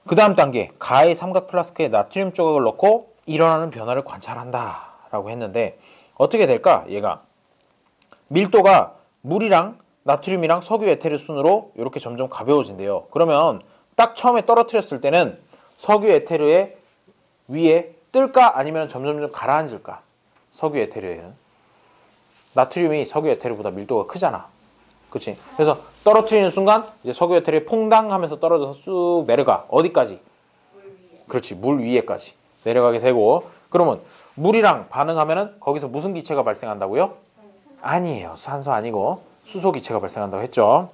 그 다음 단계 가의 삼각 플라스크에 나트륨 조각을 넣고 일어나는 변화를 관찰한다 라고 했는데 어떻게 될까? 얘가 밀도가 물이랑 나트륨이랑 석유 에테르 순으로 이렇게 점점 가벼워진대요. 그러면 딱 처음에 떨어뜨렸을 때는 석유 에테르의 위에 뜰까 아니면 점점 가라앉을까? 석유 에테르에는 나트륨이 석유 에테르보다 밀도가 크잖아. 그치? 그래서 떨어뜨리는 순간 이제 석유 에테르이 퐁당하면서 떨어져서 쑥 내려가. 어디까지? 물 위에. 그렇지. 물 위에까지 내려가게 되고 그러면 물이랑 반응하면은 거기서 무슨 기체가 발생한다고요? 아니에요. 산소 아니고 수소 기체가 발생한다고 했죠.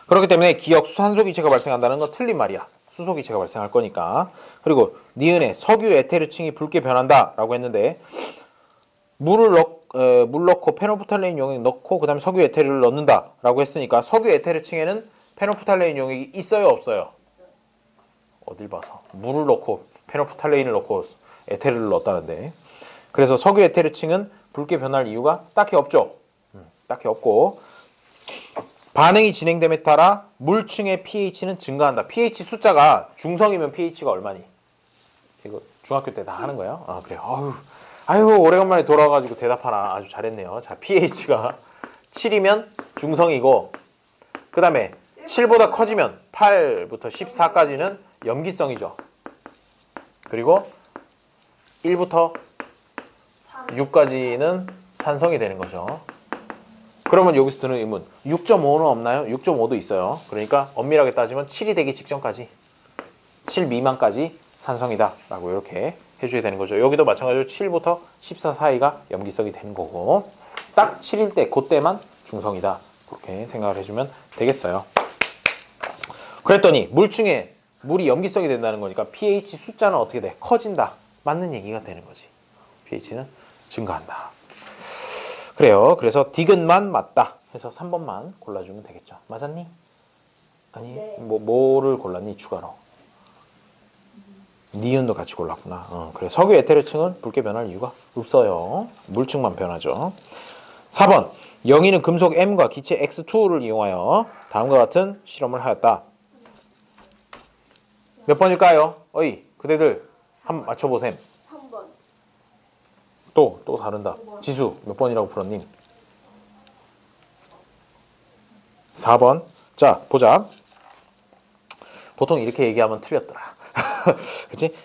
그렇기 때문에 기억 산소 기체가 발생한다는 건 틀린 말이야. 수소 기체가 발생할 거니까. 그리고 니은에 석유 에테르층이 붉게 변한다라고 했는데 물 넣고 페놀프탈레인 용액 넣고 그다음에 석유 에테르를 넣는다라고 했으니까 석유 에테르층에는 페놀프탈레인 용액이 있어요, 없어요? 어딜 봐서 물을 넣고 페놀프탈레인을 넣고 에테르를 넣었다는데 그래서 석유 에테르층은 붉게 변할 이유가 딱히 없죠. 딱히 없고 반응이 진행됨에 따라 물층의 pH는 증가한다. pH 숫자가 중성이면 pH가 얼마니? 이거 중학교 때 다 하는 거예요? 아 그래요. 아유 오래간만에 돌아와가지고 대답하나 아주 잘했네요. 자 pH가 7이면 중성이고 그 다음에 7보다 커지면 8부터 14까지는 염기성이죠. 그리고 1부터 6까지는 산성이 되는 거죠. 그러면 여기서 드는 의문 6.5는 없나요? 6.5도 있어요. 그러니까 엄밀하게 따지면 7이 되기 직전까지 7 미만까지 산성이다 라고 이렇게 해줘야 되는 거죠. 여기도 마찬가지로 7부터 14 사이가 염기성이 되는 거고 딱 7일 때 그때만 중성이다 그렇게 생각을 해주면 되겠어요. 그랬더니 물층에 물이 염기성이 된다는 거니까 pH 숫자는 어떻게 돼? 커진다. 맞는 얘기가 되는 거지. pH는 증가한다. 그래요. 그래서 디귿만 맞다 해서 3번만 골라주면 되겠죠. 맞았니? 아니 네. 뭐를 골랐니 추가로? 니은도 같이 골랐구나. 그래 석유 에테르층은 붉게 변할 이유가 없어요. 물층만 변하죠. 4번 영희는 금속 M과 기체 X2를 이용하여 다음과 같은 실험을 하였다. 몇 번일까요? 어이 그대들 한번 맞춰보셈. 3번. 또 다른다. 지수 몇 번이라고 풀었니? 4번. 자 보자. 보통 이렇게 얘기하면 틀렸더라. 그치?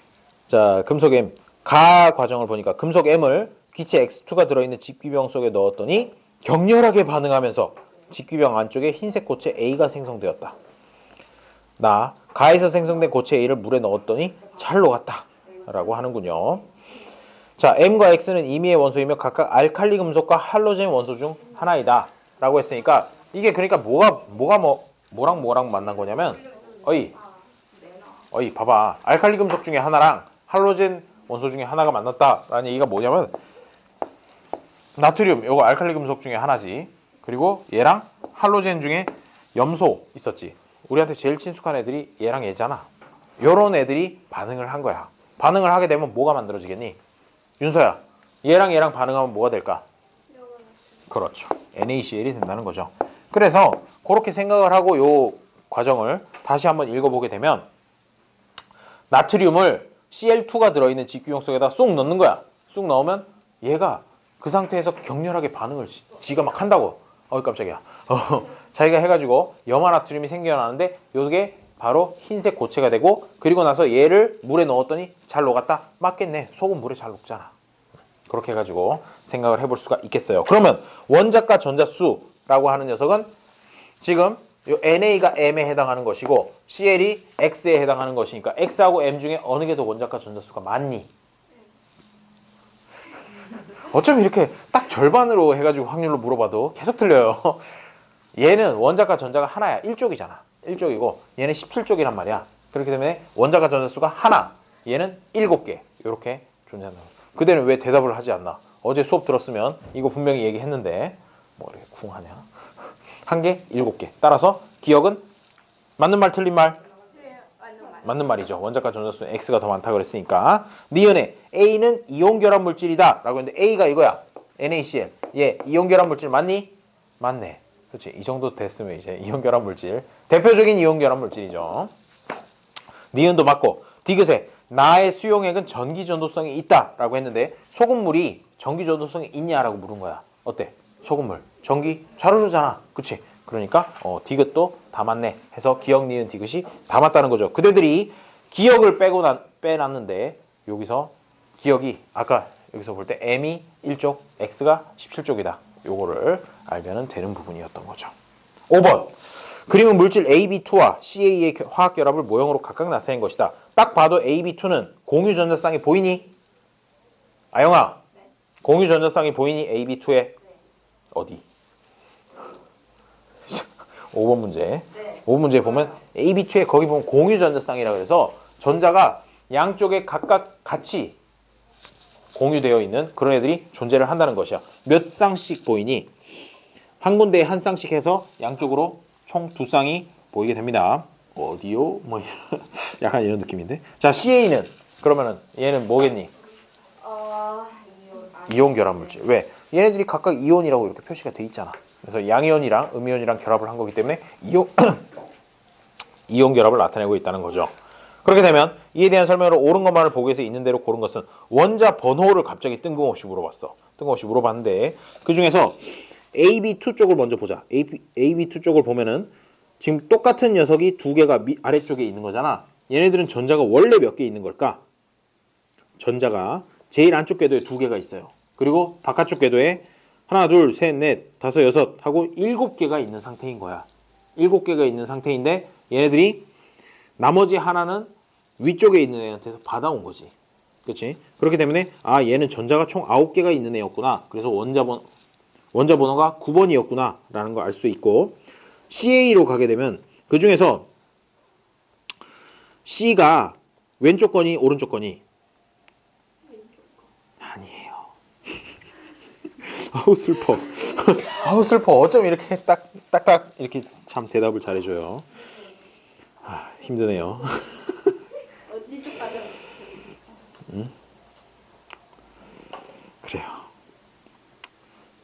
자 금속 M 가 과정을 보니까 금속 M을 기체 X2가 들어있는 직귀병 속에 넣었더니 격렬하게 반응하면서 직귀병 안쪽에 흰색 고체 A가 생성되었다. 나 가에서 생성된 고체 A를 물에 넣었더니 잘 녹았다 라고 하는군요. 자 M과 X는 임의의 원소이며 각각 알칼리 금속과 할로젠 원소 중 하나이다 라고 했으니까 이게 그러니까 뭐랑 뭐랑 만난 거냐면 어이 봐봐 알칼리 금속 중에 하나랑 할로젠 원소 중에 하나가 만났다라는 얘기가 뭐냐면 나트륨 요거 알칼리 금속 중에 하나지. 그리고 얘랑 할로젠 중에 염소 있었지. 우리한테 제일 친숙한 애들이 얘랑 얘잖아. 요런 애들이 반응을 한 거야. 반응을 하게 되면 뭐가 만들어지겠니? 윤서야 얘랑 반응하면 뭐가 될까? 그렇죠. NaCl이 된다는 거죠. 그래서 그렇게 생각을 하고 요 과정을 다시 한번 읽어보게 되면 나트륨을 Cl2가 들어있는 직귀병 속에다 쏙 넣는 거야. 쏙 넣으면 얘가 그 상태에서 격렬하게 반응을 지가 막 한다고. 깜짝이야. 자기가 해가지고 염화나트륨이 생겨나는데 이게 바로 흰색 고체가 되고 그리고 나서 얘를 물에 넣었더니 잘 녹았다? 맞겠네. 속은 물에 잘 녹잖아. 그렇게 해가지고 생각을 해볼 수가 있겠어요. 그러면 원자과 전자수라고 하는 녀석은 지금 요 NA가 M에 해당하는 것이고 CL이 X에 해당하는 것이니까 X하고 M 중에 어느 게 더 원자과 전자수가 많니? 어차피 이렇게 딱 절반으로 해가지고 확률로 물어봐도 계속 틀려요. 얘는 원자과 전자가 하나야. 1쪽이잖아. 1쪽이고 얘는 17쪽이란 말이야. 그렇기 때문에 원자과 전자수가 하나. 얘는 7개 이렇게 존재한다. 그대는 왜 대답을 하지 않나? 어제 수업 들었으면 이거 분명히 얘기했는데 뭐 이렇게 쿵하냐? 1개, 7개. 따라서 기억은 맞는 말 틀린 말? 맞는 말이죠. 원자과 전자수 X가 더 많다 그랬으니까. 니은에 A는 이온 결합 물질이다 라고 했는데 A가 이거야. NaCl. 얘 이온 결합 물질 맞니? 맞네. 그렇지. 이 정도 됐으면 이제 이온 결합 물질. 대표적인 이온 결합 물질이죠. 니은도 맞고. 디귿에 나의 수용액은 전기 전도성이 있다 라고 했는데 소금물이 전기 전도성이 있냐라고 물은 거야. 어때? 소금물. 전기 잘 흐르잖아. 그치? 그러니까 디귿도 다 맞네 해서 기억, 니은, 디귿이 다 맞다는 거죠. 그대들이 기억을 빼놨는데 여기서 기억이 아까 여기서 볼 때 M이 1쪽, X가 17쪽이다. 요거를 알면 되는 부분이었던 거죠. 5번. 그림은 물질 AB2와 CA의 화학 결합을 모형으로 각각 나타낸 것이다. 딱 봐도 AB2는 공유 전자쌍이 보이니? 아영아. 네. 공유 전자쌍이 보이니? AB2에 어디? 5번 문제. 네. 5번 문제에 보면 AB2에 거기 보면 공유 전자쌍이라 그래서 전자가 양쪽에 각각 같이 공유되어 있는 그런 애들이 존재를 한다는 것이야. 몇 쌍씩 보이니? 한 군데에 한 쌍씩 해서 양쪽으로 총 2쌍이 보이게 됩니다. 어디요? 뭐 약간 이런 느낌인데. 자, CA는 그러면은 얘는 뭐겠니? 이온 결합 물질. 왜? 얘네들이 각각 이온이라고 이렇게 표시가 돼 있잖아. 그래서 양이온이랑 음이온이랑 결합을 한 거기 때문에 이온 결합을 나타내고 있다는 거죠. 그렇게 되면 이에 대한 설명으로 옳은 것만을 보기 위해서 있는 대로 고른 것은 원자 번호를 갑자기 뜬금없이 물어봤어. 뜬금없이 물어봤는데 그 중에서 AB2 쪽을 먼저 보자. AB2 쪽을 보면은 지금 똑같은 녀석이 2개가 아래쪽에 있는 거잖아. 얘네들은 전자가 원래 몇 개 있는 걸까? 전자가 제일 안쪽 궤도에 2개가 있어요. 그리고 바깥쪽 궤도에 하나, 둘, 셋, 넷, 다섯, 여섯 하고 7개가 있는 상태인 거야. 7개가 있는 상태인데 얘네들이 나머지 하나는 위쪽에 있는 애한테서 받아온 거지. 그렇지? 그렇기 때문에 아 얘는 전자가 총 9개가 있는 애였구나. 그래서 원자 번호가 9번이었구나 라는 걸 알 수 있고 CA로 가게 되면 그 중에서 C가 왼쪽 거니 오른쪽 거니? 아니에요. 아우 슬퍼. 아우 슬퍼. 어쩜 이렇게 딱딱 이렇게 참 대답을 잘해줘요. 아, 힘드네요. 어디 쪽 가자. 그래요.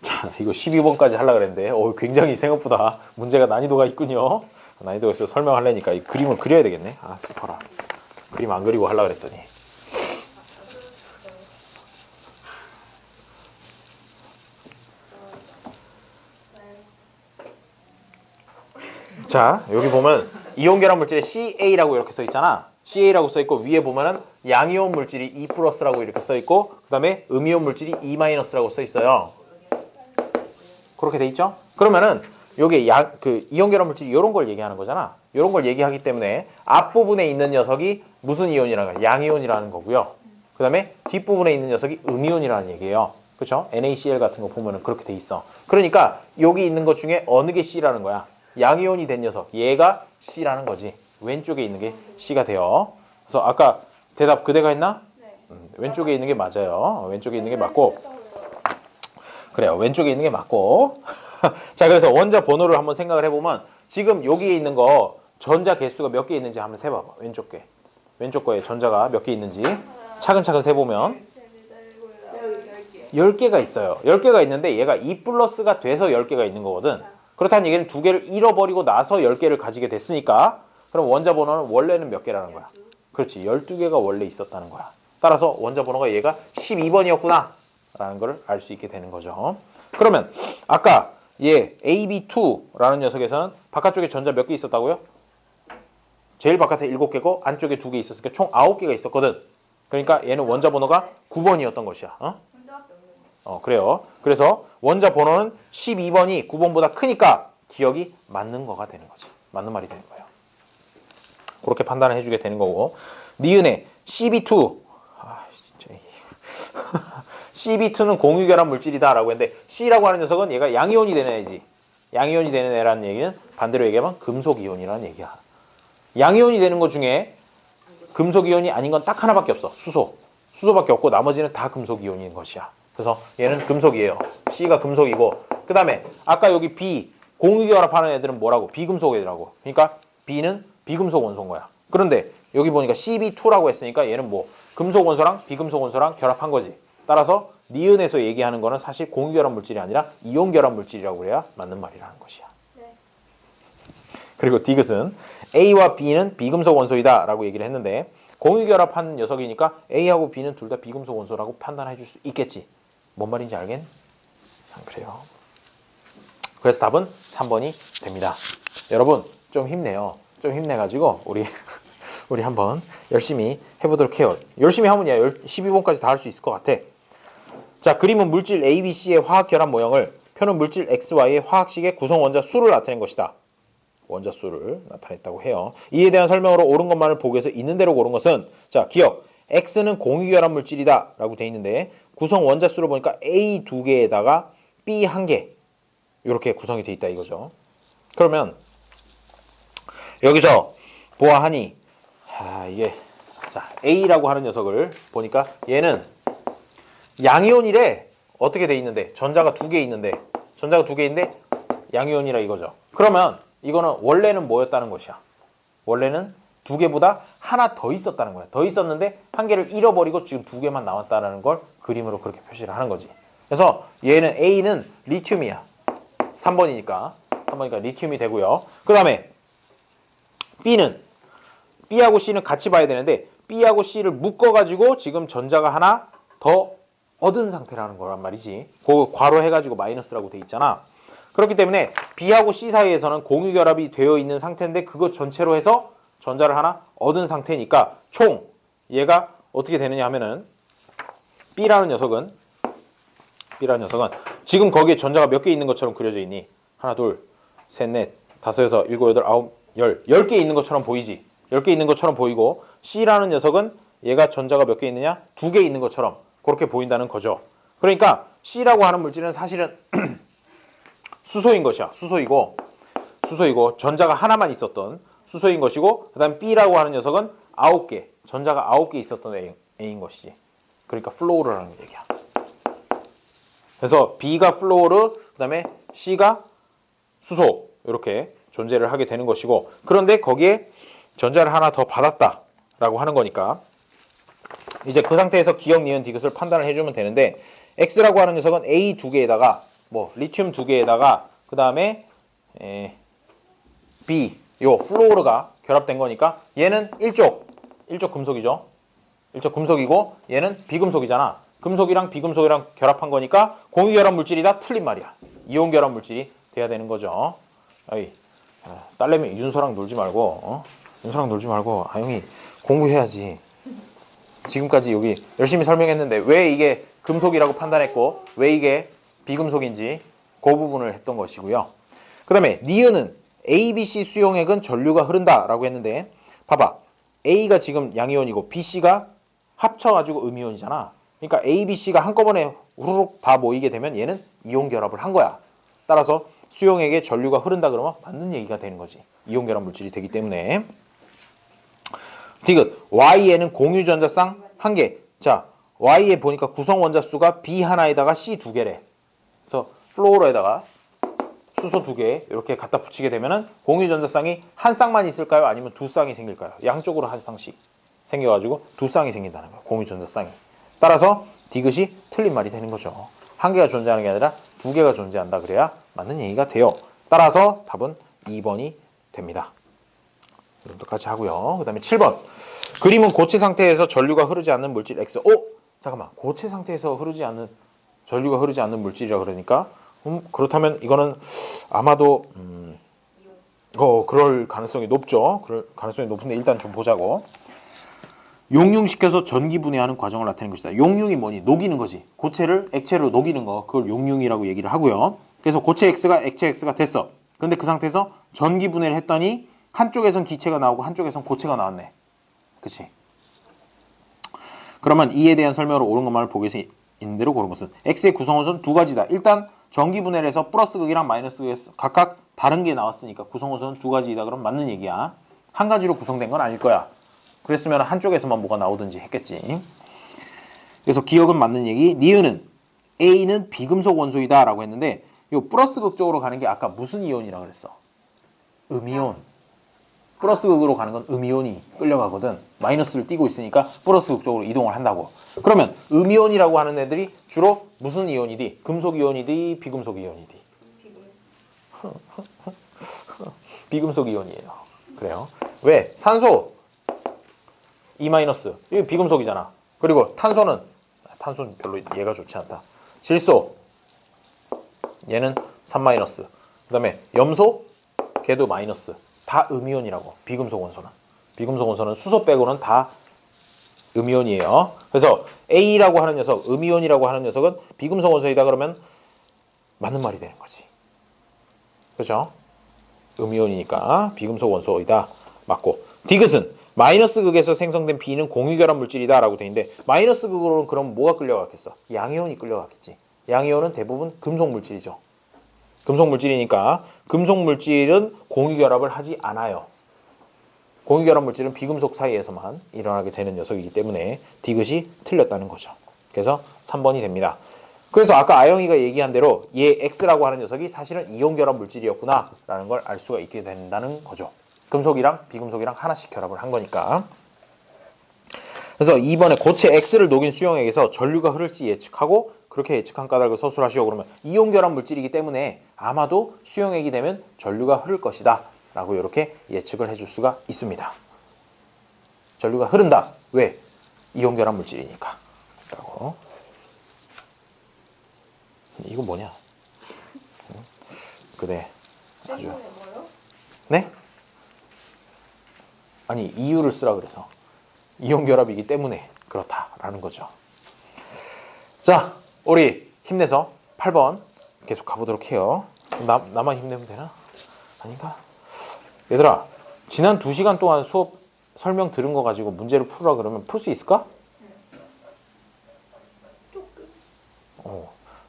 자, 이거 12번까지 하려고 그랬는데 굉장히 생각보다 문제가 난이도가 있군요. 난이도가 있어서 설명하려니까 이 그림을 그려야 되겠네. 아 슬퍼라. 그림 안 그리고 하려고 그랬더니. 자, 여기 보면 이온 결합 물질에 CA라고 이렇게 써 있잖아. CA라고 써 있고 위에 보면은 양이온 물질이 E+라고 이렇게 써 있고 그다음에 음이온 물질이 E-라고 써 있어요. 그렇게 돼 있죠? 그러면은 요게 이온 결합 물질이 이런 걸 얘기하는 거잖아. 이런 걸 얘기하기 때문에 앞부분에 있는 녀석이 무슨 이온이라는 거야? 양이온이라는 거고요. 그다음에 뒷부분에 있는 녀석이 음이온이라는 얘기예요. 그렇죠? NaCl 같은 거 보면은 그렇게 돼 있어. 그러니까 여기 있는 것 중에 어느 게 C라는 거야? 양이온이 된 녀석. 얘가 C라는 거지. 왼쪽에 있는 게 C가 돼요. 그래서 아까 대답 그대가 했나? 네. 왼쪽에 있는 게 맞아요. 왼쪽에 있는 게 맞고. 그래요. 왼쪽에 있는 게 맞고. 자, 그래서 원자 번호를 한번 생각을 해보면 지금 여기에 있는 거 전자 개수가 몇 개 있는지 한번 세봐봐. 왼쪽 게. 왼쪽 거에 전자가 몇 개 있는지 차근차근 세보면 10개가 있어요. 10개가 있는데 얘가 E+가 돼서 10개가 있는 거거든. 그렇다는 얘기는 2개를 잃어버리고 나서 10개를 가지게 됐으니까 그럼 원자 번호는 원래는 몇 개라는 거야? 그렇지. 12개가 원래 있었다는 거야. 따라서 원자 번호가 얘가 12번이었구나 라는 걸 알 수 있게 되는 거죠. 그러면 아까 얘 AB2라는 녀석에서는 바깥쪽에 전자 몇 개 있었다고요? 제일 바깥에 7개고 안쪽에 2개 있었으니까 총 9개가 있었거든. 그러니까 얘는 원자 번호가 9번이었던 것이야. 혼자밖에 없는 그래요. 그래서 원자 번호는 12번이 9번보다 크니까 기억이 맞는 거가 되는 거지. 맞는 말이 되는 거예요. 그렇게 판단을 해주게 되는 거고. 니은의 CB2. 아, 진짜. CB2는 공유결합 물질이다 라고 했는데 C라고 하는 녀석은 얘가 양이온이 되는 애지. 양이온이 되는 애라는 얘기는 반대로 얘기하면 금속이온이라는 얘기야. 양이온이 되는 것 중에 금속 이온이 아닌 건 딱 하나밖에 없어. 수소밖에 없고 나머지는 다 금속 이온인 것이야. 그래서 얘는 금속이에요. C가 금속이고, 그 다음에 아까 여기 B 공유결합하는 애들은 뭐라고? 비금속 애들하고. 그러니까 B는 비금속 원소인 거야. 그런데 여기 보니까 CB2라고 했으니까 얘는 뭐 금속 원소랑 비금속 원소랑 결합한 거지. 따라서 니은에서 얘기하는 거는 사실 공유결합 물질이 아니라 이온결합 물질이라고 그래야 맞는 말이라는 것이야. 네. 그리고 디귿은 A와 B는 비금속 원소이다 라고 얘기를 했는데, 공유결합한 녀석이니까 A하고 B는 둘 다 비금속 원소라고 판단해 줄 수 있겠지. 뭔 말인지 알겠? 그래요. 그래서 답은 3번이 됩니다. 여러분 좀 힘내요. 좀 힘내가지고 우리 한번 열심히 해보도록 해요. 열심히 하면 12번까지 다 할 수 있을 것 같아. 자, 그림은 물질 A, B, C의 화학결합 모형을, 표는 물질 X, Y의 화학식의 구성 원자 수를 나타낸 것이다. 원자 수를 나타냈다고 해요. 이에 대한 설명으로 옳은 것만을 보기 위해서 있는 대로 고른 것은, 자, 기억. X는 공유결합 물질이다 라고 돼 있는데 구성 원자 수를 보니까 A 2개에다가 B 1개 이렇게 구성이 돼 있다 이거죠. 그러면 여기서 보아하니 이게, 자, A라고 하는 녀석을 보니까 얘는 양이온이래. 어떻게 돼 있는데? 전자가 2개 있는데, 전자가 2개인데 양이온이라 이거죠. 그러면 이거는 원래는 뭐였다는 것이야? 원래는 2개보다 하나 더 있었다는 거야. 더 있었는데 1개를 잃어버리고 지금 2개만 나왔다는 걸 그림으로 그렇게 표시를 하는 거지. 그래서 얘는 A는 리튬이야. 3번이니까 리튬이 되고요. 그 다음에 B하고 C는 같이 봐야 되는데 B하고 C를 묶어가지고 지금 전자가 하나 더 얻은 상태라는 거란 말이지. 그 괄호 해가지고 마이너스라고 돼 있잖아. 그렇기 때문에 B하고 C 사이에서는 공유결합이 되어 있는 상태인데 그거 전체로 해서 전자를 하나 얻은 상태니까 총 얘가 어떻게 되느냐 하면은 B라는 녀석은 지금 거기에 전자가 몇 개 있는 것처럼 그려져 있니? 하나, 둘, 셋, 넷, 다섯, 여섯, 일곱, 여덟, 아홉, 10개 있는 것처럼 보이지? 10개 있는 것처럼 보이고, C라는 녀석은 얘가 전자가 몇 개 있느냐? 2개 있는 것처럼 그렇게 보인다는 거죠. 그러니까 C라고 하는 물질은 사실은 수소인 것이야. 수소이고 전자가 하나만 있었던 수소인 것이고, 그 다음 B라고 하는 녀석은 9개, 전자가 9개 있었던 A인 것이지. 그러니까 플로우르라는 얘기야. 그래서 B가 플로우르, 그 다음에 C가 수소, 이렇게 존재를 하게 되는 것이고, 그런데 거기에 전자를 하나 더 받았다라고 하는 거니까 이제 그 상태에서 기억, 니은, 디귿을 판단을 해주면 되는데, X라고 하는 녀석은 A 2개에다가 뭐 리튬 2개에다가 그 다음에 B, 요 플로우르가 결합된 거니까 얘는 일족 금속이죠. 일족 금속이고 얘는 비금속이잖아. 금속이랑 비금속이랑 결합한 거니까 공유결합 물질이다. 틀린 말이야. 이온결합 물질이 돼야 되는 거죠. 딸내미 윤서랑 놀지 말고 형이 공부해야지. 지금까지 여기 열심히 설명했는데 왜 이게 금속이라고 판단했고 왜 이게 비금속인지 그 부분을 했던 것이고요. 그 다음에 니은은 A, B, C 수용액은 전류가 흐른다라고 했는데 봐봐. A가 지금 양이온이고 BC가 합쳐가지고 음이온이잖아. 그러니까 A, B, C가 한꺼번에 후루룩 다 모이게 되면 얘는 이온 결합을 한 거야. 따라서 수용액에 전류가 흐른다 그러면 맞는 얘기가 되는 거지. 이온 결합 물질이 되기 때문에. 디귿. Y에는 공유전자쌍 1개. 자, Y에 보니까 구성 원자 수가 B 하나에다가 C 2개래. 그래서 플로우로에다가 수소 2개 이렇게 갖다 붙이게 되면은 공유전자쌍이 한 쌍만 있을까요? 아니면 두 쌍이 생길까요? 양쪽으로 한 쌍씩 생겨가지고 두 쌍이 생긴다는 거예요. 공유전자쌍이. 따라서 디귿이 틀린 말이 되는 거죠. 한 개가 존재하는 게 아니라 2개가 존재한다 그래야 맞는 얘기가 돼요. 따라서 답은 2번이 됩니다. 이 정도까지 하고요. 그 다음에 7번. 그림은 고체 상태에서 전류가 흐르지 않는 물질 X. 잠깐만. 고체 상태에서 전류가 흐르지 않는 물질이라 그러니까 그렇다면 이거는 아마도 그럴 가능성이 높죠. 그럴 가능성이 높은데 일단 좀 보자고. 용융시켜서 전기 분해하는 과정을 나타내는 것이다. 용융이 뭐니? 녹이는 거지. 고체를 액체로 녹이는 거. 그걸 용융이라고 얘기를 하고요. 그래서 고체 X가 액체 X가 됐어. 그런데 그 상태에서 전기 분해를 했더니 한쪽에선 기체가 나오고 한쪽에선 고체가 나왔네. 그치? 그러면 이에 대한 설명으로 옳은 것만을 보기 위해서 있는 대로 고른 것은 X의 구성원소는 두 가지다. 일단 전기 분해를 해서 플러스 극이랑 마이너스 극에서 각각 다른 게 나왔으니까 구성원소는 두 가지이다. 그럼 맞는 얘기야. 한 가지로 구성된 건 아닐 거야. 그랬으면 한쪽에서만 뭐가 나오든지 했겠지. 그래서 기억은 맞는 얘기. 니은은 A는 비금속 원소이다 라고 했는데 요 플러스 극 쪽으로 가는 게 아까 무슨 이온이라고 그랬어? 음이온. 플러스 극으로 가는 건 음이온이 끌려가거든. 마이너스를 띄고 있으니까 플러스 극 쪽으로 이동을 한다고. 그러면 음이온이라고 하는 애들이 주로 무슨 이온이디? 금속 이온이디? 비금속 이온이디? 비금속 이온이에요. 그래요. 왜? 산소 2 마이너스. 이거 비금속이잖아. 그리고 탄소는 별로 얘가 좋지 않다. 질소 얘는 3 마이너스. 그다음에 염소 걔도 마이너스. 다 음이온이라고. 비금속 원소는 수소 빼고는 다 음이온이에요. 그래서 A라고 하는 녀석, 음이온이라고 하는 녀석은 비금속 원소이다 그러면 맞는 말이 되는 거지. 그렇죠? 음이온이니까 비금속 원소이다. 맞고. 디귿은 마이너스 극에서 생성된 B는 공유결합 물질이다 라고 돼 있는데 마이너스 극으로는 그럼 뭐가 끌려갔겠어? 양이온이 끌려갔겠지. 양이온은 대부분 금속 물질이죠. 금속 물질이니까 금속 물질은 공유결합을 하지 않아요. 공유결합 물질은 비금속 사이에서만 일어나게 되는 녀석이기 때문에 디귿이 틀렸다는 거죠. 그래서 3번이 됩니다. 그래서 아까 아영이가 얘기한 대로 얘 X라고 하는 녀석이 사실은 이온결합 물질이었구나 라는 걸 알 수가 있게 된다는 거죠. 금속이랑 비금속이랑 하나씩 결합을 한 거니까. 그래서 2번에 고체 X를 녹인 수용액에서 전류가 흐를지 예측하고 그렇게 예측한 까닭을 서술하시오. 그러면 이온결합 물질이기 때문에 아마도 수용액이 되면 전류가 흐를 것이다 라고 이렇게 예측을 해줄 수가 있습니다. 전류가 흐른다. 왜? 이온결합 물질이니까 라고. 이거 뭐냐? 그래. 아주. 뭐요? 네? 아니 이유를 쓰라 그래서 이온결합이기 때문에 그렇다라는 거죠. 자, 우리 힘내서 8번 계속 가보도록 해요. 나만 힘내면 되나? 아닌가? 얘들아, 지난 2시간 동안 수업 설명 들은 거 가지고 문제를 풀으라 그러면 풀 수 있을까?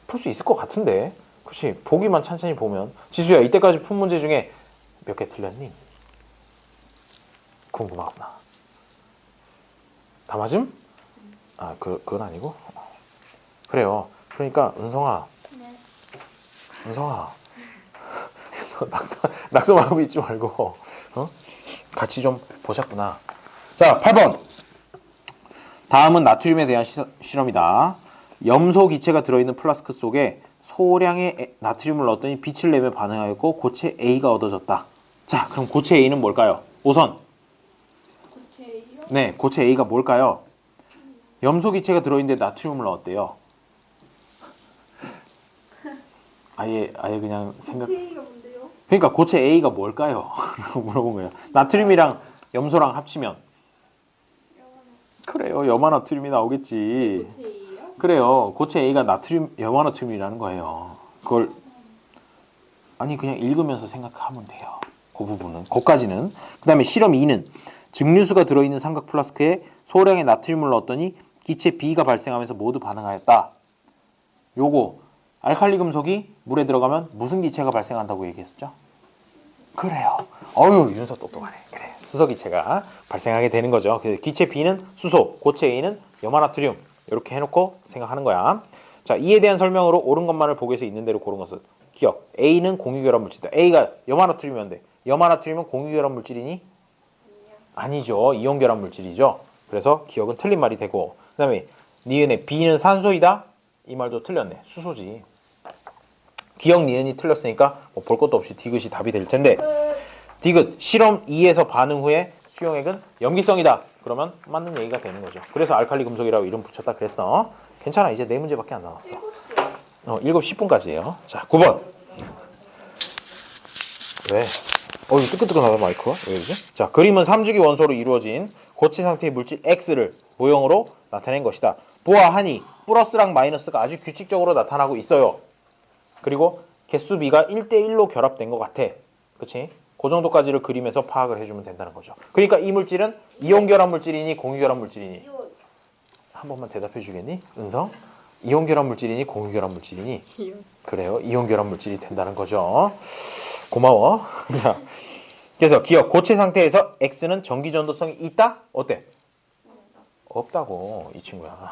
풀 수 있을 것 같은데. 그치? 보기만 찬찬히 보면. 지수야, 이때까지 푼 문제 중에 몇 개 틀렸니? 궁금하구나. 다 맞음? 아, 그건 아니고? 그래요. 그러니까 은성아. 네. 은성아. 낙서하고 있지 말고 같이 좀 보자꾸나. 자, 8번. 다음은 나트륨에 대한 실험이다. 염소 기체가 들어있는 플라스크 속에 소량의 나트륨을 넣었더니 빛을 내며 반응하였고 고체 A가 얻어졌다. 자, 그럼 고체 A는 뭘까요? 5선. 고체요? 네, 고체 A가 뭘까요? 염소 기체가 들어있는데 나트륨을 넣었대요. 아예 그냥 생각. 고체가 뭔데요? 그러니까 고체 A가 뭘까요? 라고 물어본 거예요. 나트륨이랑 염소랑 합치면. 그래요, 염화나트륨이 나오겠지. 고체예요? 그래요, 고체 A가 염화나트륨이라는 거예요. 그걸 아니 그냥 읽으면서 생각하면 돼요. 그 부분은, 거기까지는. 그 다음에 실험 2는 증류수가 들어있는 삼각 플라스크에 소량의 나트륨을 넣었더니 기체 B가 발생하면서 모두 반응하였다. 요거 알칼리 금속이 물에 들어가면 무슨 기체가 발생한다고 얘기했었죠? 그래요. 어유, 윤서 똑똑하네. 그래, 수소 기체가 발생하게 되는 거죠. 그래서 기체 B는 수소, 고체 A는 염화나트륨. 이렇게 해놓고 생각하는 거야. 자, 이에 대한 설명으로 옳은 것만을 보고서 있는 대로 고른 것은 기억. A는 공유결합 물질이다. A가 염화나트륨이었는데 염화나트륨은 공유결합 물질이니? 아니죠. 이온결합 물질이죠. 그래서 기억은 틀린 말이 되고, 그 다음에 니은의 B는 산소이다. 이 말도 틀렸네. 수소지. 기억 니은이 틀렸으니까 뭐 볼 것도 없이 디귿이 답이 될 텐데, 디귿 실험 2에서 반응 후에 수용액은 염기성이다. 그러면 맞는 얘기가 되는 거죠. 그래서 알칼리 금속이라고 이름 붙였다 그랬어. 괜찮아. 이제 4문제밖에 안 남았어. 7시 10분까지예요. 자, 9번. 왜? 이거 뜨끈뜨끈하다 마이크가. 왜 이러지? 자, 그림은 3주기 원소로 이루어진 고체 상태의 물질 X를 모형으로 나타낸 것이다. 보아하니 플러스랑 마이너스가 아주 규칙적으로 나타나고 있어요. 그리고 개수 B가 1대1로 결합된 것 같아. 그치? 그 정도까지를 그림에서 파악을 해주면 된다는 거죠. 그러니까 이 물질은 이온결합 물질이니 공유결합 물질이니? 한 번만 대답해 주겠니? 은성? 이온결합 물질이니 공유결합 물질이니? 그래요. 이온결합 물질이 된다는 거죠. 고마워. 자, 그래서 기억 고체 상태에서 X는 전기 전도성이 있다? 어때? 없다고 이 친구야.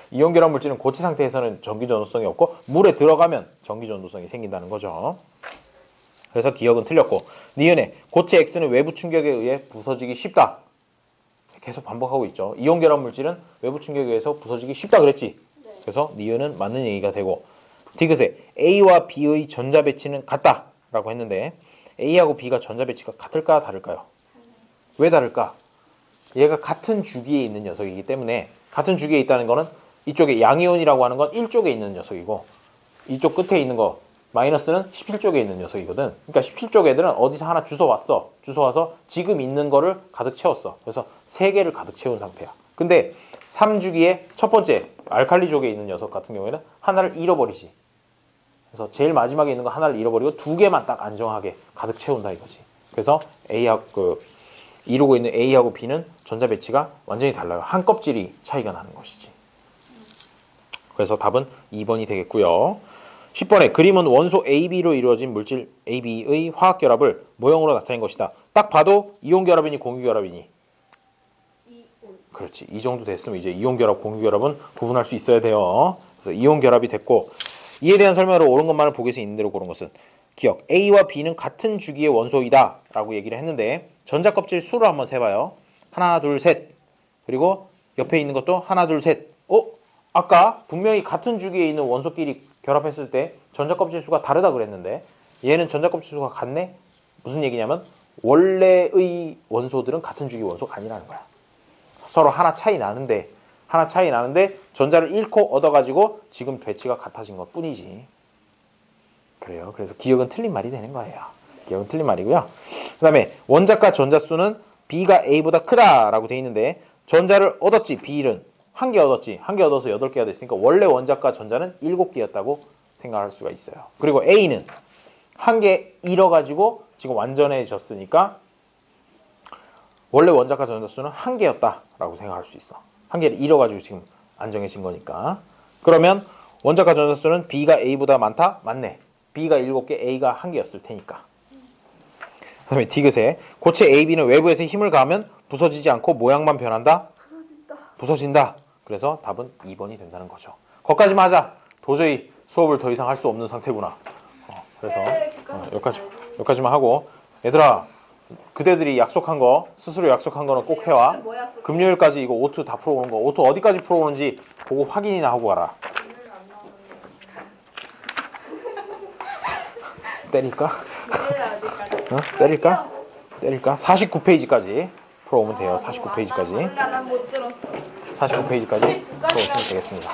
이온 결합 물질은 고체 상태에서는 전기 전도성이 없고 물에 들어가면 전기 전도성이 생긴다는 거죠. 그래서 기억은 틀렸고 니은에 고체 X는 외부 충격에 의해 부서지기 쉽다. 계속 반복하고 있죠. 이온 결합 물질은 외부 충격에 의해서 부서지기 쉽다 그랬지. 네. 그래서 니은은 맞는 얘기가 되고 디귿에 A와 B의 전자 배치는 같다라고 했는데 A하고 B가 전자 배치가 같을까 다를까요? 왜 다를까? 얘가 같은 주기에 있는 녀석이기 때문에 같은 주기에 있다는 거는 이쪽에 양이온이라고 하는 건 1쪽에 있는 녀석이고 이쪽 끝에 있는 거 마이너스는 17쪽에 있는 녀석이거든. 그러니까 17쪽 애들은 어디서 하나 주워왔어. 주워와서 지금 있는 거를 가득 채웠어. 그래서 3개를 가득 채운 상태야. 근데 3주기의 첫 번째 알칼리족에 있는 녀석 같은 경우에는 하나를 잃어버리지. 그래서 제일 마지막에 있는 거 하나를 잃어버리고 2개만 딱 안정하게 가득 채운다 이거지. 그래서 A하고 이루고 있는 A하고 B는 전자 배치가 완전히 달라요. 한 껍질이 차이가 나는 것이지. 그래서 답은 2번이 되겠고요. 10번에 그림은 원소 AB로 이루어진 물질 AB의 화학 결합을 모형으로 나타낸 것이다. 딱 봐도 이온 결합이니 공유 결합이니? 이온. 그렇지. 이 정도 됐으면 이제 이온 결합, 공유 결합은 구분할 수 있어야 돼요. 그래서 이온 결합이 됐고 이에 대한 설명으로 옳은 것만을 보기에서 있는 대로 고른 것은 기억 A와 B는 같은 주기의 원소이다 라고 얘기를 했는데 전자 껍질 수를 한번 세봐요. 하나, 둘, 셋. 그리고 옆에 있는 것도 하나, 둘, 셋. 아까 분명히 같은 주기에 있는 원소끼리 결합했을 때 전자 껍질 수가 다르다 그랬는데 얘는 전자 껍질 수가 같네? 무슨 얘기냐면 원래의 원소들은 같은 주기 원소가 아니라는 거야. 서로 하나 차이 나는데 전자를 잃고 얻어가지고 지금 배치가 같아진 것 뿐이지. 그래요. 그래서 기억은 틀린 말이 되는 거예요. 기억은 틀린 말이고요. 그 다음에 원자과 전자수는 B가 A보다 크다라고 돼 있는데 전자를 얻었지. B는 한 개 얻었지. 한 개 얻어서 8개가 됐으니까 원래 원자과 전자는 7개였다고 생각할 수가 있어요. 그리고 A는 한 개 잃어가지고 지금 완전해졌으니까 원래 원자과 전자수는 한 개였다라고 생각할 수 있어. 한 개를 잃어가지고 지금 안정해진 거니까. 그러면 원자과 전자수는 B가 A보다 많다? 맞네. B가 7개, A가 한 개였을 테니까. 그 다음에 디귿에 고체 AB는 외부에서 힘을 가하면 부서지지 않고 모양만 변한다? 부서진다. 그래서 답은 2번이 된다는 거죠. 거기까지만 하자. 도저히 수업을 더 이상 할 수 없는 상태구나. 그래서 여기까지만 하고 얘들아 그대들이 약속한 거 스스로 약속한 거는 꼭 해와. 뭐 약속? 금요일까지 이거 오트 다 풀어오는 거 오트 어디까지 풀어오는지 그거 확인이나 하고 가라. 때릴까? 때릴까? 때릴까? 49페이지까지 풀어오면 돼요. 49페이지까지. 난못 들었어. 49페이지까지 풀어오시면 되겠습니다.